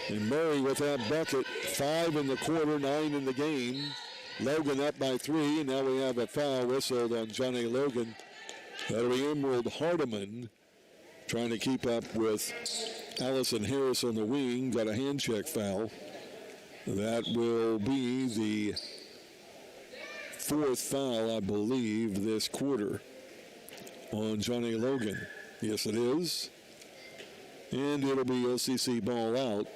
And Murray with that bucket. 5 in the quarter, 9 in the game. Logan up by 3. And now we have a foul whistled on Johnny Logan. That'll be Emerald Hardiman trying to keep up with Allison Harris on the wing. Got a hand check foul. That will be the 4th foul, I believe, this quarter on Johnny Logan. Yes, it is. And it'll be OCC ball out.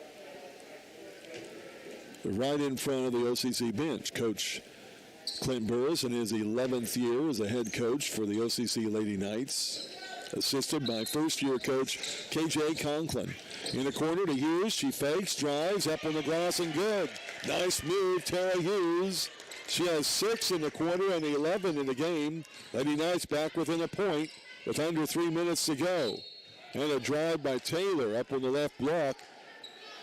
Right in front of the OCC bench. Coach Clint Burris in his 11th year as a head coach for the OCC Lady Knights. Assisted by first-year coach KJ Conklin. In the corner to Hughes. She fakes, drives, up on the glass, and good. Nice move, Tara Hughes. She has 6 in the quarter and 11 in the game. Lady Knights back within a point with under 3 minutes to go. And a drive by Taylor up on the left block.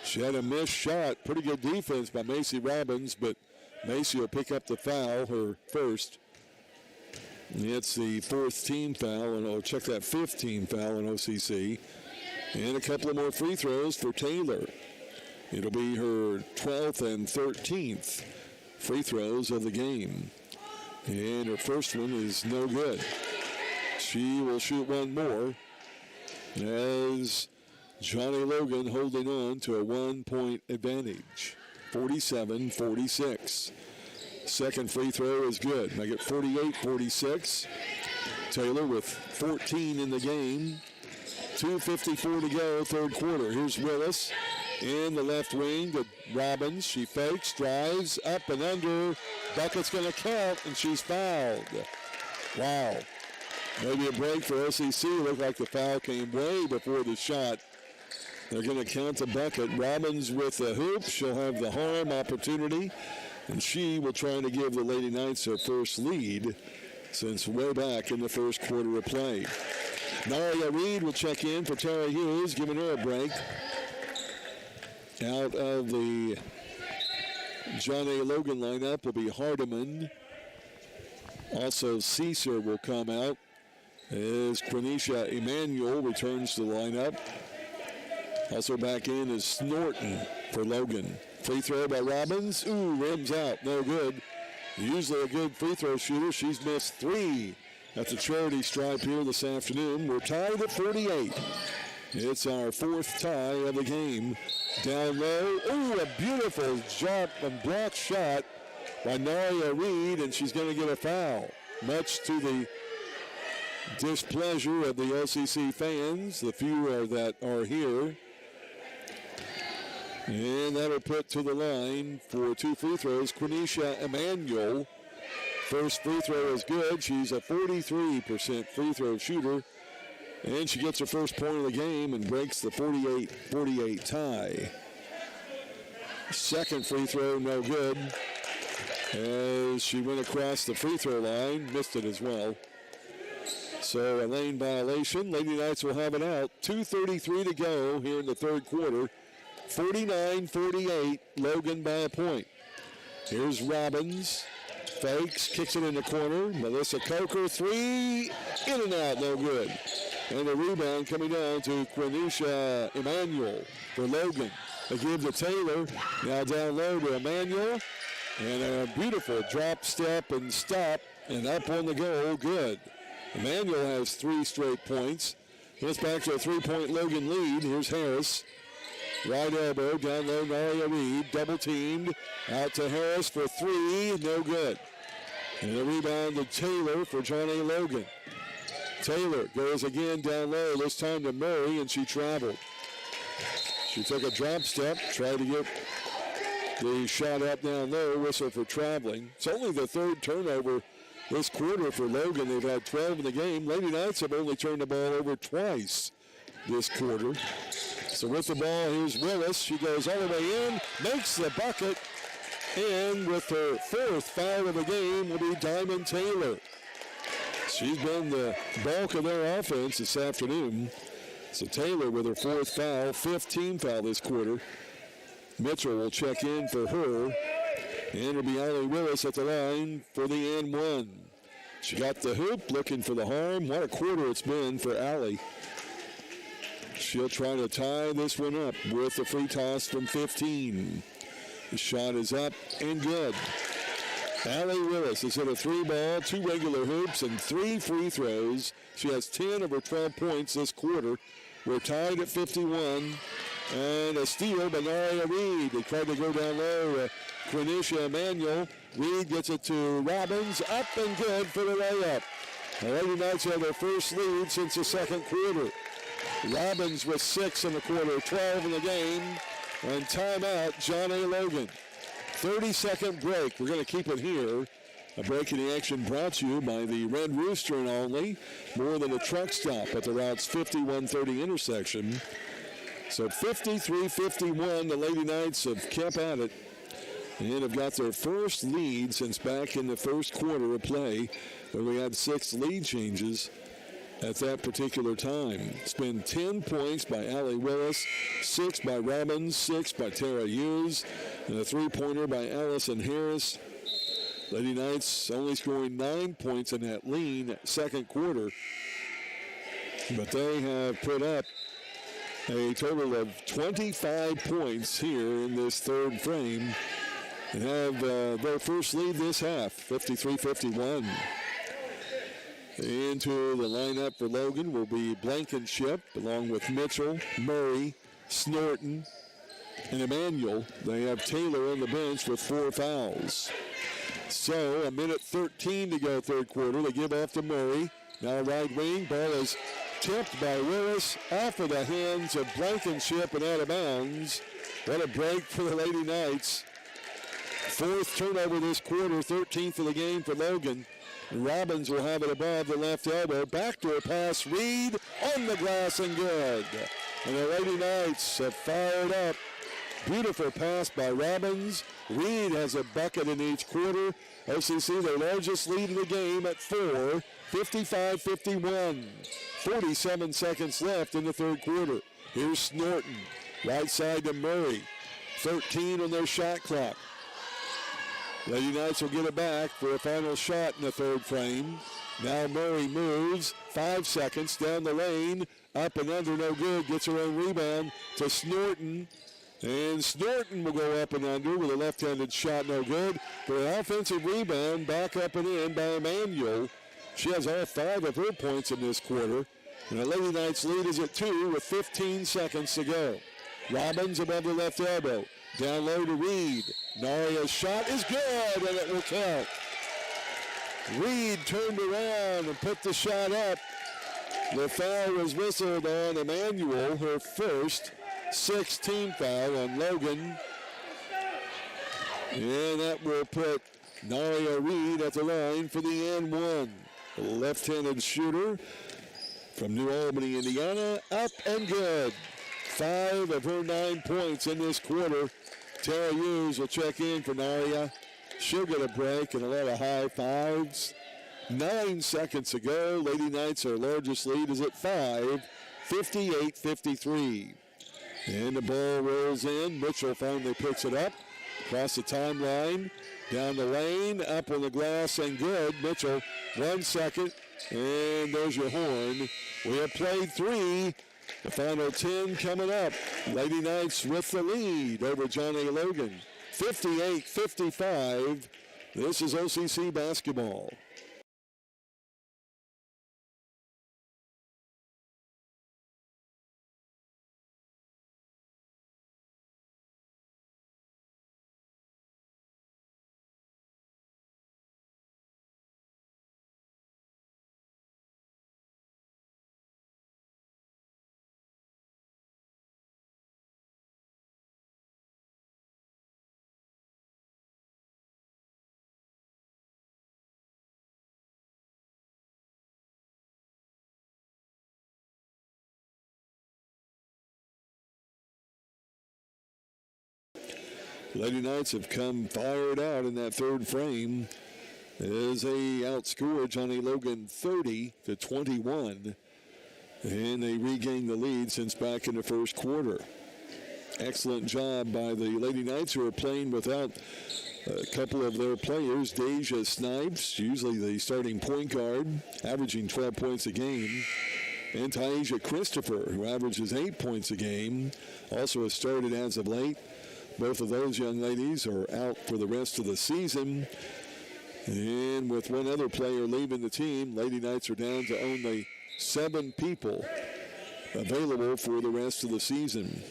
She had a missed shot. Pretty good defense by Macy Robbins, but Macy will pick up the foul, her first. It's the 4th team foul, and I'll check that 5th team foul in OCC. And a couple of more free throws for Taylor. It'll be her 12th and 13th free throws of the game. And her first one is no good. She will shoot one more as Johnny Logan holding on to a 1-point advantage. 47-46. Second free throw is good. Make it 48-46. Taylor with 14 in the game. 2:54 to go, third quarter. Here's Willis. in the left wing to Robbins. She fakes, drives, up and under. Bucket's going to count, and she's fouled. Wow. Maybe a break for OCC. Looked like the foul came way before the shot. They're going to count the bucket. Robbins with the hoop. She'll have the harm opportunity, and she will try to give the Lady Knights their first lead since way back in the first quarter of play. Naria Reed will check in for Tara Hughes, giving her a break. Out of the John A. Logan lineup will be Hardiman. Also, Caesar will come out as Quenisha Emanuel returns to the lineup. Also back in is Snorton for Logan. Free throw by Robbins. Ooh, rims out. No good. Usually a good free throw shooter. She's missed 3 at the charity stripe here this afternoon. We're tied at 48. It's our 4th tie of the game. Down low. Ooh, a beautiful jump and block shot by Naria Reed, and she's going to get a foul. Much to the displeasure of the OCC fans, the few that are here. And that'll put to the line for 2 free throws, Quenisha Emanuel. First free throw is good. She's a 43% free throw shooter. And she gets her first point of the game and breaks the 48-48 tie. Second free throw, no good. As she went across the free throw line, missed it as well. So a lane violation. Lady Knights will have it out. 2:33 to go here in the third quarter. 49-48, Logan by a point. Here's Robbins. Fakes, kicks it in the corner. Melissa Coker, 3, in and out, no good. And the rebound coming down to Quenisha Emanuel for Logan. They give to Taylor. Now down low to Emanuel. And a beautiful drop, step, and stop. And up on the goal, good. Emanuel has 3 straight points. Gets back to a 3-point Logan lead. Here's Harris. Right elbow, down low, Naria Reed. Double teamed. Out to Harris for 3, no good. And a rebound to Taylor for John A. Logan. Taylor goes again down low, this time to Murray, and she traveled. She took a drop step, tried to get the shot up down low, whistle for traveling. It's only the 3rd turnover this quarter for Logan. They've had 12 in the game. Lady Knights have only turned the ball over twice this quarter. So with the ball, here's Willis. She goes all the way in, makes the bucket, and with her 4th foul of the game will be Diamond Taylor. She's been the bulk of their offense this afternoon. So Taylor with her 4th foul, 5th team foul this quarter. Mitchell will check in for her. And it'll be Allie Willis at the line for the and 1. She got the hoop, looking for the harm. What a quarter it's been for Allie. She'll try to tie this one up with a free toss from 15. The shot is up and good. Allie Willis has hit a 3 ball, 2 regular hoops, and 3 free throws. She has 10 of her 12 points this quarter. We're tied at 51. And a steal by Naria Reed. They tried to go down low. Quenisha Emanuel. Reed gets it to Robbins. Up and good for the layup. The Lady Knights have their first lead since the second quarter. Robbins with 6 in the quarter, 12 in the game. And timeout, John A. Logan. 30-second break. We're going to keep it here. A break in the action brought to you by the Red Rooster and Only. More than a truck stop at the Route's 5130 intersection. So 53-51, the Lady Knights have kept at it and have got their first lead since back in the first quarter of play, where we had 6 lead changes at that particular time. It's been 10 points by Allie Willis, 6 by Robbins, 6 by Tara Hughes, and a 3-pointer by Allison Harris. Lady Knights only scoring 9 points in that lean second quarter, but they have put up a total of 25 points here in this third frame and have their first lead this half, 53-51. Into the lineup for Logan will be Blankenship, along with Mitchell, Murray, Snorton, and Emanuel. They have Taylor on the bench with 4 fouls. So a minute 13 to go third quarter. They give off to Murray. Now right wing, ball is tipped by Willis off of the hands of Blankenship and out of bounds. What a break for the Lady Knights. Fourth turnover this quarter, 13th of the game for Logan. Robbins will have it above the left elbow. Backdoor pass, Reed on the glass and good. And the Lady Knights have fired up. Beautiful pass by Robbins. Reed has a bucket in each quarter. OCC, their largest lead in the game at 4, 55-51. 47 seconds left in the third quarter. Here's Snorton, right side to Murray. 13 on their shot clock. Lady Knights will get it back for a final shot in the third frame. Now Murray moves, 5 seconds down the lane, up and under, no good. Gets her own rebound to Snorton. And Snorton will go up and under with a left-handed shot, no good. But an offensive rebound back up and in by Emmanuel. She has all 5 of her points in this quarter. And the Lady Knights lead is at 2 with 15 seconds to go. Robbins above the left elbow. Down low to Reed. Naria's shot is good, and it will count. Reed turned around and put the shot up. The foul was whistled on Emmanuel, her first 16th foul on Logan. And that will put Naria Reed at the line for the and one. A left-handed shooter from New Albany, Indiana, up and good. 5 of her 9 points in this quarter. Tara Hughes will check in for Naria. She'll get a break and a lot of high fives. 9 seconds to go. Lady Knights, our largest lead, is at 5, 58-53. And the ball rolls in. Mitchell finally picks it up. Across the timeline. Down the lane. Up on the glass and good. Mitchell, 1 second. And there's your horn. We have played 3. The final 10 coming up. Lady Knights with the lead over Johnny Logan. 58-55. This is OCC basketball. Lady Knights have come fired out in that third frame as they outscore Johnny Logan 30-21. And they regain the lead since back in the first quarter. Excellent job by the Lady Knights, who are playing without a couple of their players. Deja Snipes, usually the starting point guard, averaging 12 points a game. And Taisha Christopher, who averages 8 points a game, also has started as of late. Both of those young ladies are out for the rest of the season. And with one other player leaving the team, Lady Knights are down to only 7 people available for the rest of the season.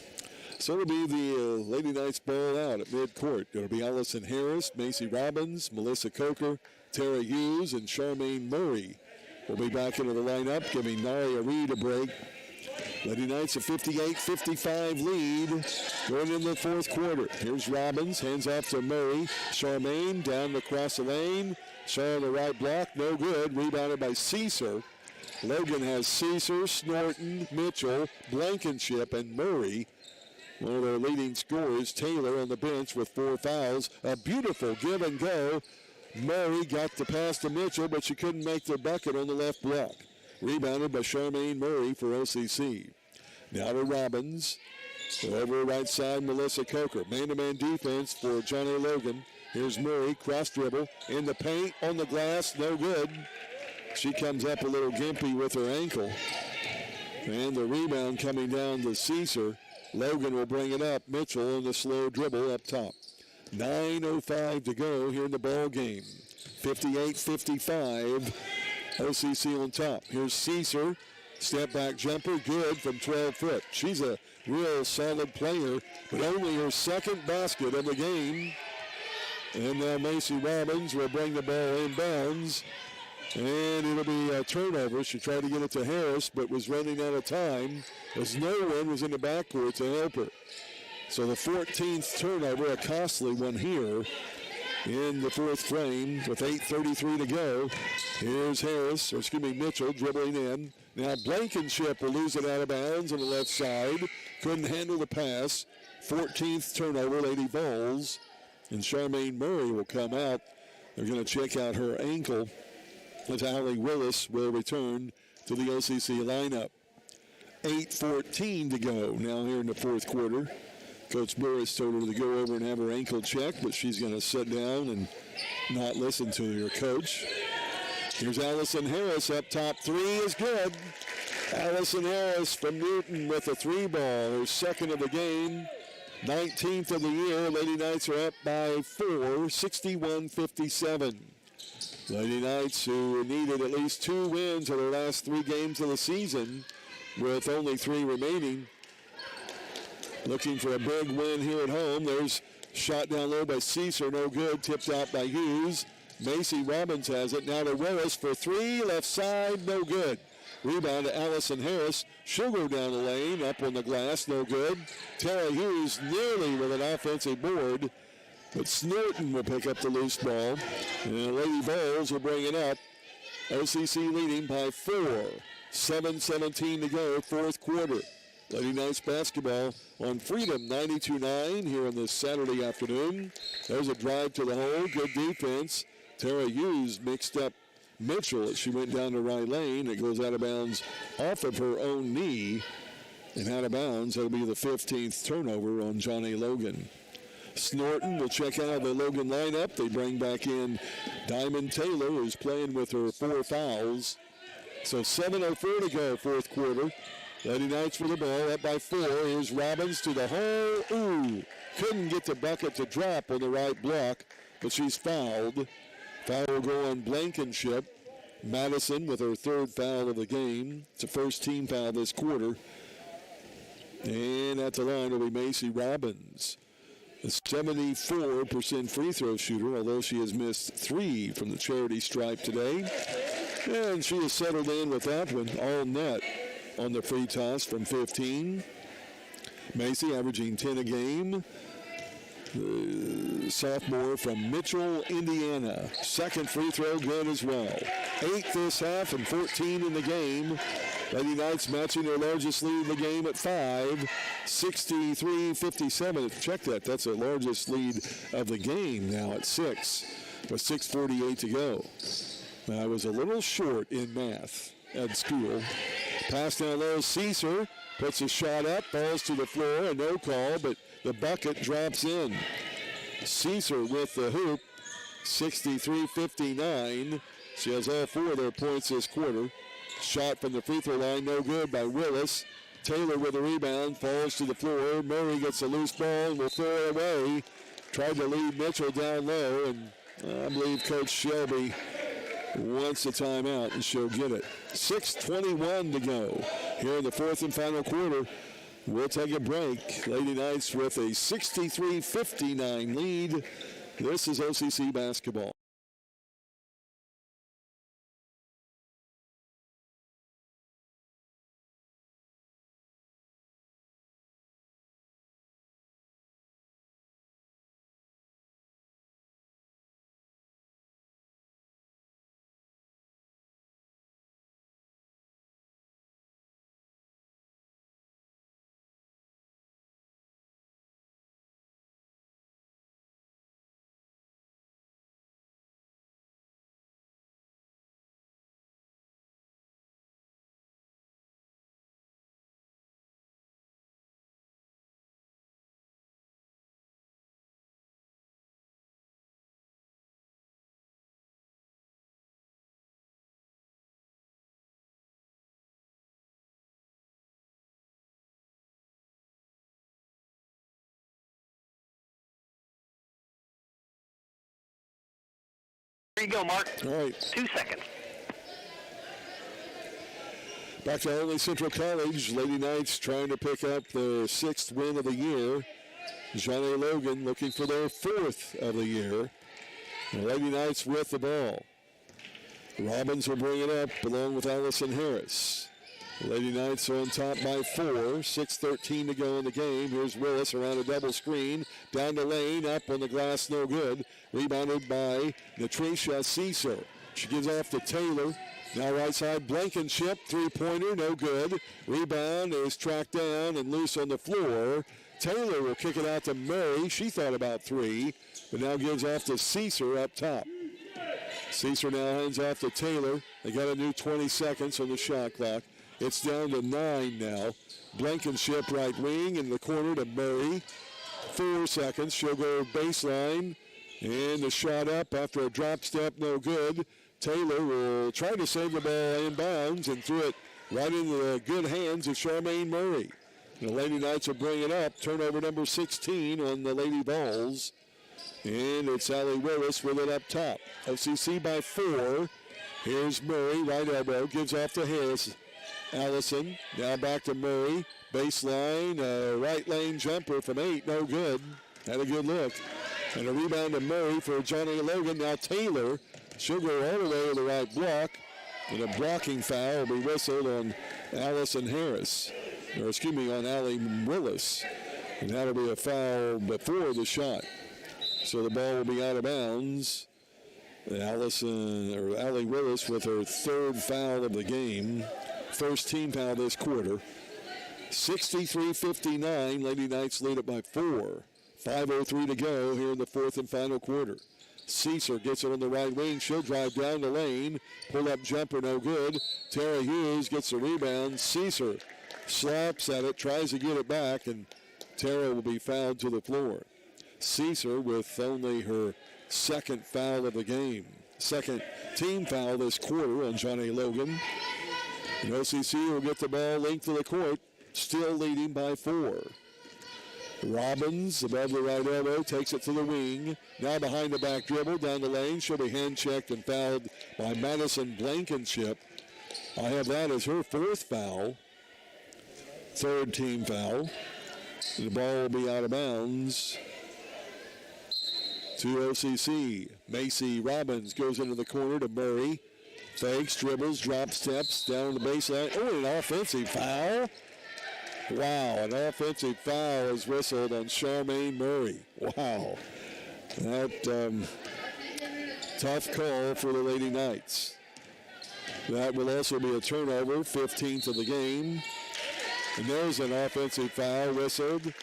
So it'll be the Lady Knights ball out at midcourt. It'll be Allison Harris, Macy Robbins, Melissa Coker, Tara Hughes, and Charmaine Murray will be back into the lineup, giving Naria Reed a break. Lady Knights a 58-55 lead going into the fourth quarter. Here's Robbins, hands off to Murray. Charmaine down across the lane. Shaw on the right block, no good. Rebounded by Caesar. Logan has Caesar, Snorton, Mitchell, Blankenship, and Murray. One of their leading scorers, Taylor, on the bench with 4 fouls. A beautiful give and go. Murray got the pass to Mitchell, but she couldn't make the bucket on the left block. Rebounded by Charmaine Murray for OCC. Now to Robbins. Over right side, Melissa Coker. Man-to-man defense for Johnny Logan. Here's Murray, cross dribble, in the paint, on the glass, no good. She comes up a little gimpy with her ankle. And the rebound coming down to Caesar. Logan will bring it up. Mitchell on the slow dribble up top. 9:05 to go here in the ball game. 58-55. OCC on top. Here's Caesar. Step back jumper, good from 12 foot. She's a real solid player, but only her second basket of the game. And now Macy Robbins will bring the ball inbounds. And it'll be a turnover. She tried to get it to Harris, but was running out of time as no one was in the backcourt to help her. So the 14th turnover, a costly one here in the fourth frame with 8:33 to go. Here's Mitchell dribbling in. Now Blankenship will lose it out of bounds on the left side. Couldn't handle the pass. 14th turnover, Lady Vols. And Charmaine Murray will come out. They're going to check out her ankle as Allie Willis will return to the OCC lineup. 8:14 to go now here in the fourth quarter. Coach Burris told her to go over and have her ankle checked, but she's going to sit down and not listen to her coach. Here's Allison Harris up top. Three is good. Allison Harris from Newton with a three ball, her second of the game. 19th of the year. Lady Knights are up by 4, 61-57. Lady Knights, who needed at least 2 wins in their last 3 games of the season, with only 3 remaining. Looking for a big win here at home. There's shot down low by Caesar, no good. Tipped out by Hughes. Macy Robbins has it. Now to Willis for 3, left side, no good. Rebound to Allison Harris. She'll go down the lane, up on the glass, no good. Tara Hughes nearly with an offensive board, but Snorton will pick up the loose ball. And Lady Vols will bring it up. OCC leading by 4. 7:17 to go, fourth quarter. Lady Knights basketball on Freedom 92.9 here on this Saturday afternoon. There's a drive to the hole, good defense. Tara Hughes mixed up Mitchell as she went down the right lane. It goes out of bounds off of her own knee and out of bounds. That'll be the 15th turnover on Johnny Logan. Snorton will check out the Logan lineup. They bring back in Diamond Taylor, who's playing with her 4 fouls. So 7:04 to go, fourth quarter. Lady Knights for the ball, up by 4. Here's Robbins to the hole. Ooh, couldn't get the bucket to drop on the right block, but she's fouled. Foul will go on Blankenship. Madison with her 3rd foul of the game. It's a first team foul this quarter. And at the line will be Macy Robbins, a 74% free throw shooter, although she has missed 3 from the charity stripe today. And she has settled in with that one, all net on the free toss from 15. Macy averaging 10 a game. Sophomore from Mitchell, Indiana. Second free throw good as well. 8 this half and 14 in the game. Lady Knights matching their largest lead in the game at 5, 63-57. Check that. That's the largest lead of the game now at 6 with 6:48 to go. I was a little short in math at school. Pass down low, Caesar puts a shot up, falls to the floor, a no call, but the bucket drops in. Caesar with the hoop, 63-59. She has all 4 of their points this quarter. Shot from the free throw line, no good by Willis. Taylor with a rebound, falls to the floor. Murray gets a loose ball and will throw it away. Tried to lead Mitchell down low, and I believe Coach Shelby wants a timeout, and she'll get it. 6:21 to go here in the fourth and final quarter. We'll take a break. Lady Knights with a 63-59 lead. This is OCC basketball. Here you go, Mark. All right. 2 seconds. Back to Olney Central College. Lady Knights trying to pick up their 6th win of the year. Johnny Logan looking for their 4th of the year. The Lady Knights with the ball. Robbins will bring it up along with Allison Harris. Lady Knights are on top by 4. 6:13 to go in the game. Here's Willis around a double screen. Down the lane, up on the glass, no good. Rebounded by Natricia Cecil. She gives off to Taylor. Now right side, Blankenship, three-pointer, no good. Rebound is tracked down and loose on the floor. Taylor will kick it out to Murray. She thought about 3, but now gives off to Cecil up top. Cecil now hands off to Taylor. They got a new 20 seconds on the shot clock. It's down to 9 now. Blankenship right wing in the corner to Murray. 4 seconds. She'll go baseline. And the shot up after a drop step, no good. Taylor will try to save the ball in bounds and threw it right into the good hands of Charmaine Murray. The Lady Knights will bring it up. Turnover number 16 on the Lady Vols. And it's Allie Willis with it up top. OCC by 4. Here's Murray, right elbow, gives off to Harris. Allison, now back to Murray. Baseline, right lane jumper from 8, no good. Had a good look. And a rebound to Murray for Johnny Logan. Now Taylor, she'll go all the way to the right block. And a blocking foul will be whistled on Allison Harris. Or excuse me, on Allie Willis. And that'll be a foul before the shot. So the ball will be out of bounds. Allie Willis with her 3rd foul of the game. First team foul this quarter. 63-59, Lady Knights lead it by 4. 5:03 to go here in the 4th and final quarter. Cecil gets it on the right wing. She'll drive down the lane. Pull up jumper, no good. Tara Hughes gets the rebound. Cecil slaps at it, tries to get it back, and Tara will be fouled to the floor. Cecil with only her 2nd foul of the game. 2nd team foul this quarter on Johnny Logan. And OCC will get the ball linked to the court, still leading by 4. Robbins, above the right elbow, takes it to the wing. Now behind the back dribble, down the lane. She'll be hand-checked and fouled by Madison Blankenship. I have that as her 4th foul. 3rd team foul. The ball will be out of bounds to OCC. Macy Robbins goes into the corner to Murray. Fakes, dribbles, drop steps down the baseline. Oh, an offensive foul. Wow, an offensive foul is whistled on Charmaine Murray. Wow. That tough call for the Lady Knights. That will also be a turnover, 15th of the game. And there's an offensive foul whistled.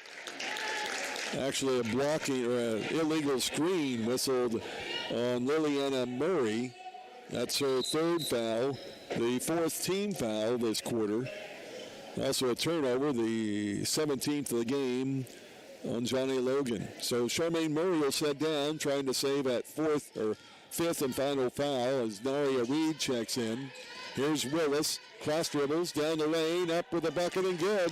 Actually a blocking or an illegal screen whistled on Liliana Murray. That's her 3rd foul, the 4th team foul this quarter. Also a turnover, the 17th of the game on Johnny Logan. So Charmaine Murray will set down, trying to save that 5th and final foul as Naria Reed checks in. Here's Willis, cross dribbles, down the lane, up with a bucket and good.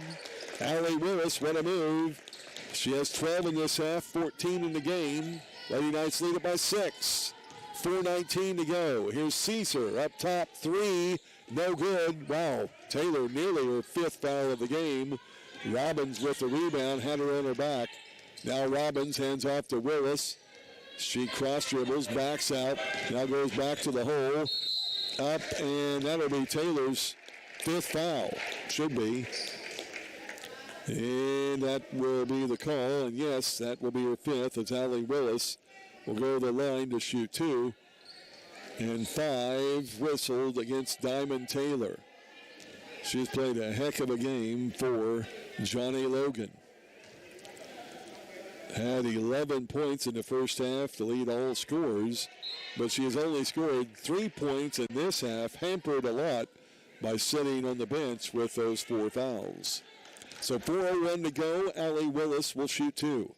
Allie Willis, what a move. She has 12 in this half, 14 in the game. Lady Knights lead it by 6. 4:19 to go. Here's Caesar up top, 3, no good. Wow, Taylor nearly her 5th foul of the game. Robbins with the rebound, had her on her back. Now Robbins hands off to Willis. She cross dribbles, backs out, now goes back to the hole. Up, and that'll be Taylor's 5th foul. Should be. And that will be the call. And yes, that will be her 5th as Allie Willis will go to the line to shoot 2. And 5 whistled against Diamond Taylor. She's played a heck of a game for Johnny Logan. Had 11 points in the first half to lead all scores, but she has only scored 3 points in this half, hampered a lot by sitting on the bench with those 4 fouls. So 4:01 to go. Allie Willis will shoot 2.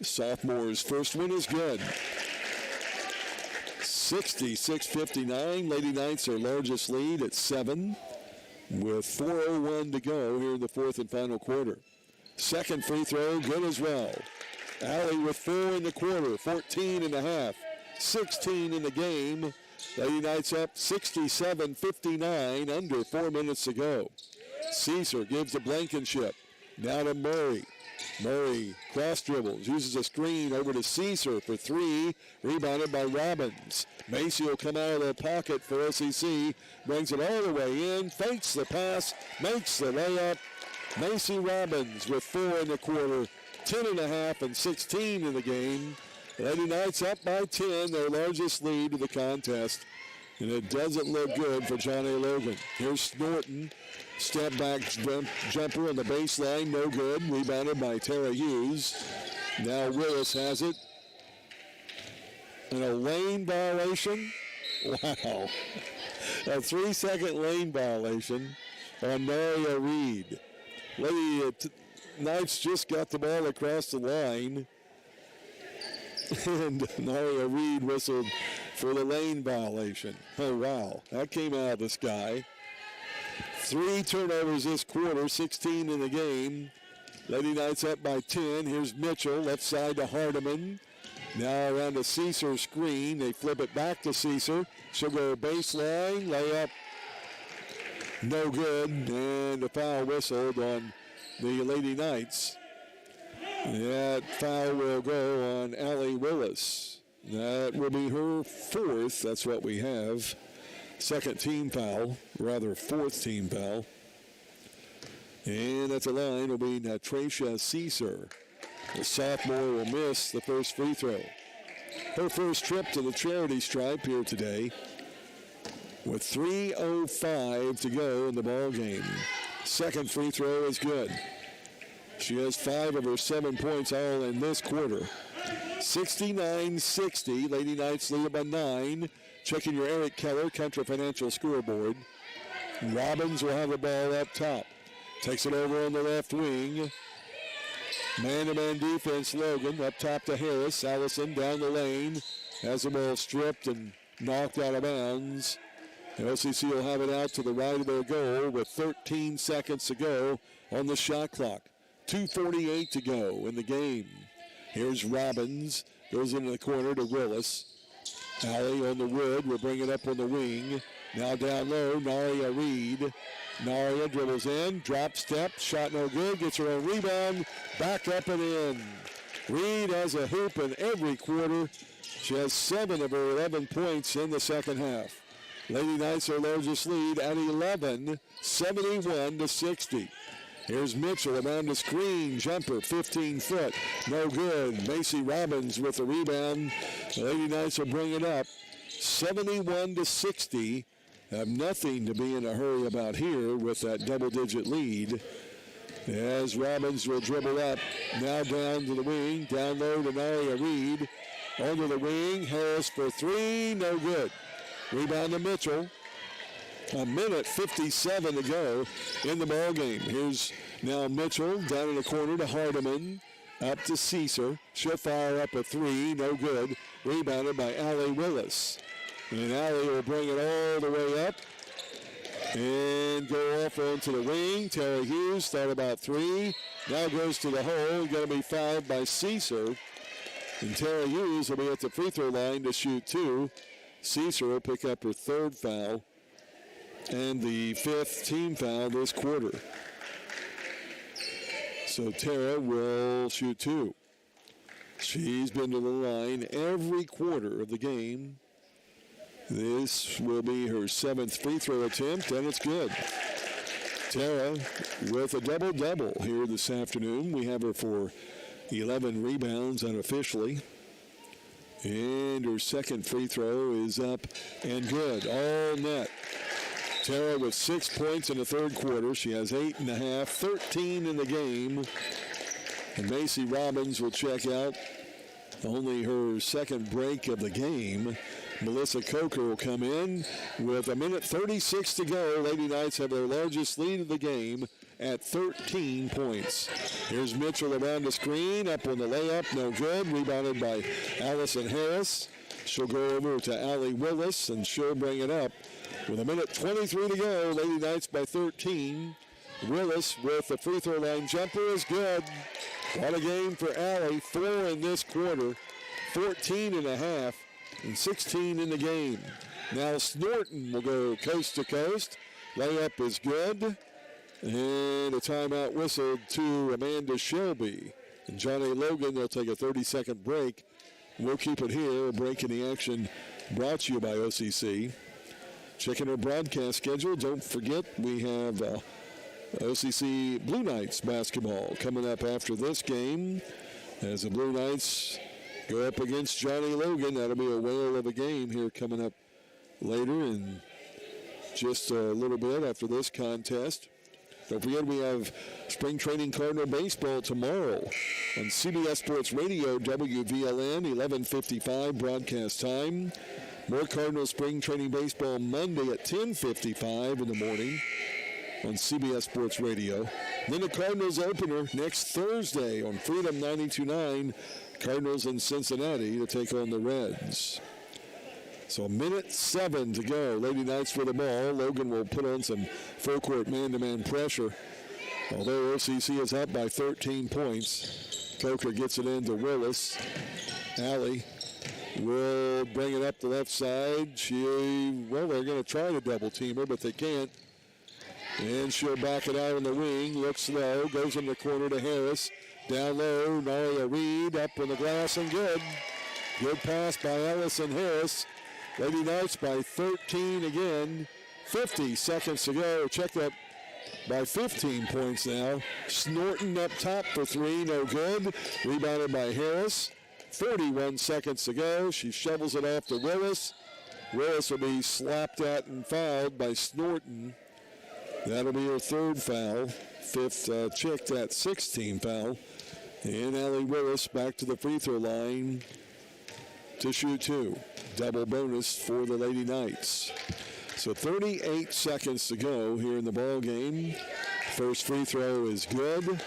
Sophomore's first one is good. 66-59. Lady Knights their largest lead at 7 with 4:01 to go here in the 4th and final quarter. Second free throw, good as well. Allie with 4 in the quarter, 14 and a half, 16 in the game. Lady Knights up 67-59, under 4 minutes to go. Caesar gives to Blankenship. Now to Murray. Murray cross dribbles, uses a screen over to Caesar for three, rebounded by Robbins. Macy will come out of the pocket for OCC, brings it all the way in, fakes the pass, makes the layup. Macy Robbins with 4 in the quarter, 10.5 and 16 in the game. Lady Knights up by 10, their largest lead of the contest. And it doesn't look good for Johnny Logan. Here's Snorton. Step back jumper on the baseline, no good. Rebounded by Tara Hughes. Now Willis has it. And a lane violation. Wow. A 3-second lane violation on Naria Reed. Lady Knights just got the ball across the line. And Naria Reed whistled for the lane violation. Oh, wow. That came out of the sky. 3 turnovers this quarter, 16 in the game. Lady Knights up by 10. Here's Mitchell, left side to Hardiman. Now around the Caesar screen. They flip it back to Caesar. She'll go baseline, layup. No good. And a foul whistled on the Lady Knights. That foul will go on Allie Willis. That will be her 4th. That's what we have. Second team foul, rather 4th team foul. And at the line will be Natracia Caesar. The sophomore will miss the first free throw. Her first trip to the charity stripe here today. With 3:05 to go in the ball game. Second free throw is good. She has 5 of her 7 points all in this quarter. 69-60. Lady Knights lead by 9. Checking your Eric Keller Contra Financial scoreboard. Robbins will have the ball up top. Takes it over on the left wing. Man-to-man defense, Logan. Up top to Harris. Allison down the lane. Has the ball stripped and knocked out of bounds. The OCC will have it out to the right of their goal with 13 seconds to go on the shot clock. 2:48 to go in the game. Here's Robbins. Goes into the corner to Willis. Allie on the wood. Will bring it up on the wing. Now down low, Naria Reed. Naria dribbles in. Drop step. Shot no good. Gets her own rebound. Back up and in. Reed has a hoop in every quarter. She has 7 of her 11 points in the second half. Lady Knights their largest lead at 11, 71-60. Here's Mitchell around the screen. Jumper, 15 foot. No good. Macy Robbins with the rebound. The Lady Knights will bring it up. 71-60. Have nothing to be in a hurry about here with that double-digit lead. As Robbins will dribble up. Now down to the wing. Down low to Naria Reed. Onto the wing. Harris for 3. No good. Rebound to Mitchell. 1:57 to go in the ball game. Here's now Mitchell down in the corner to Hardiman. Up to Caesar. She'll fire up a 3. No good. Rebounded by Allie Willis. And Allie will bring it all the way up. And go off onto the wing. Tara Hughes thought about 3. Now goes to the hole. Going to be fouled by Caesar. And Tara Hughes will be at the free throw line to shoot 2. Caesar will pick up her 3rd foul and the 5th team foul this quarter. So Tara will shoot 2. She's been to the line every quarter of the game. This will be her 7th free throw attempt, and it's good. Tara with a double-double here this afternoon. We have her for 11 rebounds unofficially. And her 2nd free throw is up and good. All net. Tara with 6 points in the 3rd quarter. She has 8.5, 13 in the game. And Macy Robbins will check out. Only her 2nd break of the game. Melissa Coker will come in with 1:36 to go. Lady Knights have their largest lead of the game at 13 points. Here's Mitchell around the screen, up on the layup, no good. Rebounded by Allison Harris. She'll go over to Allie Willis, and she'll bring it up. With 1:23 to go, Lady Knights by 13. Willis with the free throw line jumper is good. What a game for Allie. 4 in this quarter, 14.5, and 16 in the game. Now Snorton will go coast to coast. Layup is good. And a timeout whistled to Amanda Shelby. And Johnny Logan, they'll take a 30-second break. We'll keep it here. A break in the action brought to you by OCC. Checking our broadcast schedule. Don't forget we have OCC Blue Knights basketball coming up after this game. As the Blue Knights go up against Johnny Logan. That'll be a whale of a game here coming up later in just a little bit after this contest. Don't forget we have spring training Cardinal baseball tomorrow on CBS Sports Radio, WVLN, 11:55 broadcast time. More Cardinal spring training baseball Monday at 10:55 in the morning on CBS Sports Radio. Then the Cardinals opener next Thursday on Freedom 92.9, Cardinals in Cincinnati to take on the Reds. So 1:07 to go. Lady Knights for the ball. Logan will put on some full-court man-to-man pressure. Although OCC is up by 13 points, Coker gets it into Willis. Allie will bring it up the left side. They're going to try to double team her, but they can't. And she'll back it out on the wing. Looks low. Goes in the corner to Harris. Down low. Naria Reed up on the glass and good. Good pass by Ellison Harris. Lady Knights by 13 again. 50 seconds to go. Checked up by 15 points now. Snorton up top for three. No good. Rebounded by Harris. 41 seconds to go. She shovels it off to Willis. Willis will be slapped at and fouled by Snorton. That'll be her third foul. Fifth checked at 16 foul. And Allie Willis back to the free throw line to shoot two. Double bonus for the Lady Knights. So 38 seconds to go here in the ball game. First free throw is good.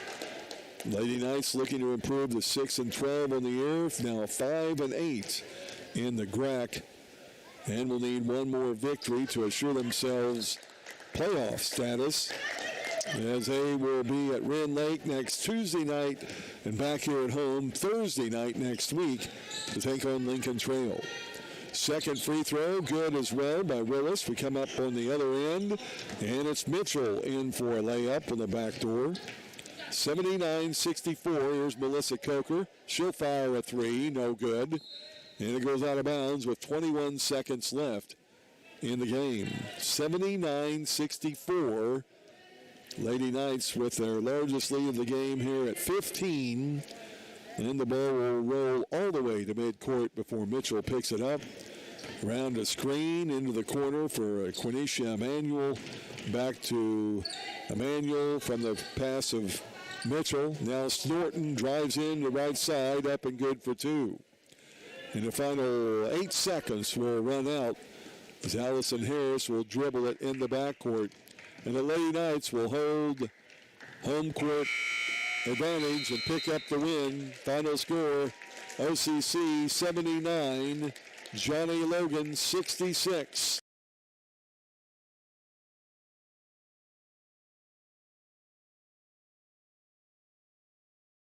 Lady Knights looking to improve to 6-12 on the year. Now 5-8 in the GRAC. And will need one more victory to assure themselves playoff status, as they will be at Wren Lake next Tuesday night and back here at home Thursday night next week to take on Lincoln Trail. Second free throw, good as well by Willis. We come up on the other end, and it's Mitchell in for a layup on the back door. 79-64, here's Melissa Coker. She'll fire a three, no good. And it goes out of bounds with 21 seconds left in the game. 79-64. Lady Knights with their largest lead of the game here at 15. And the ball will roll all the way to midcourt before Mitchell picks it up. Around a screen into the corner for Quenisha Emanuel. Back to Emanuel from the pass of Mitchell. Now Snorton drives in the right side, up and good for two. In the final 8 seconds will run out as Allison Harris will dribble it in the backcourt. And the Lady Knights will hold home court advantage and pick up the win. Final score, OCC 79, Johnny Logan 66.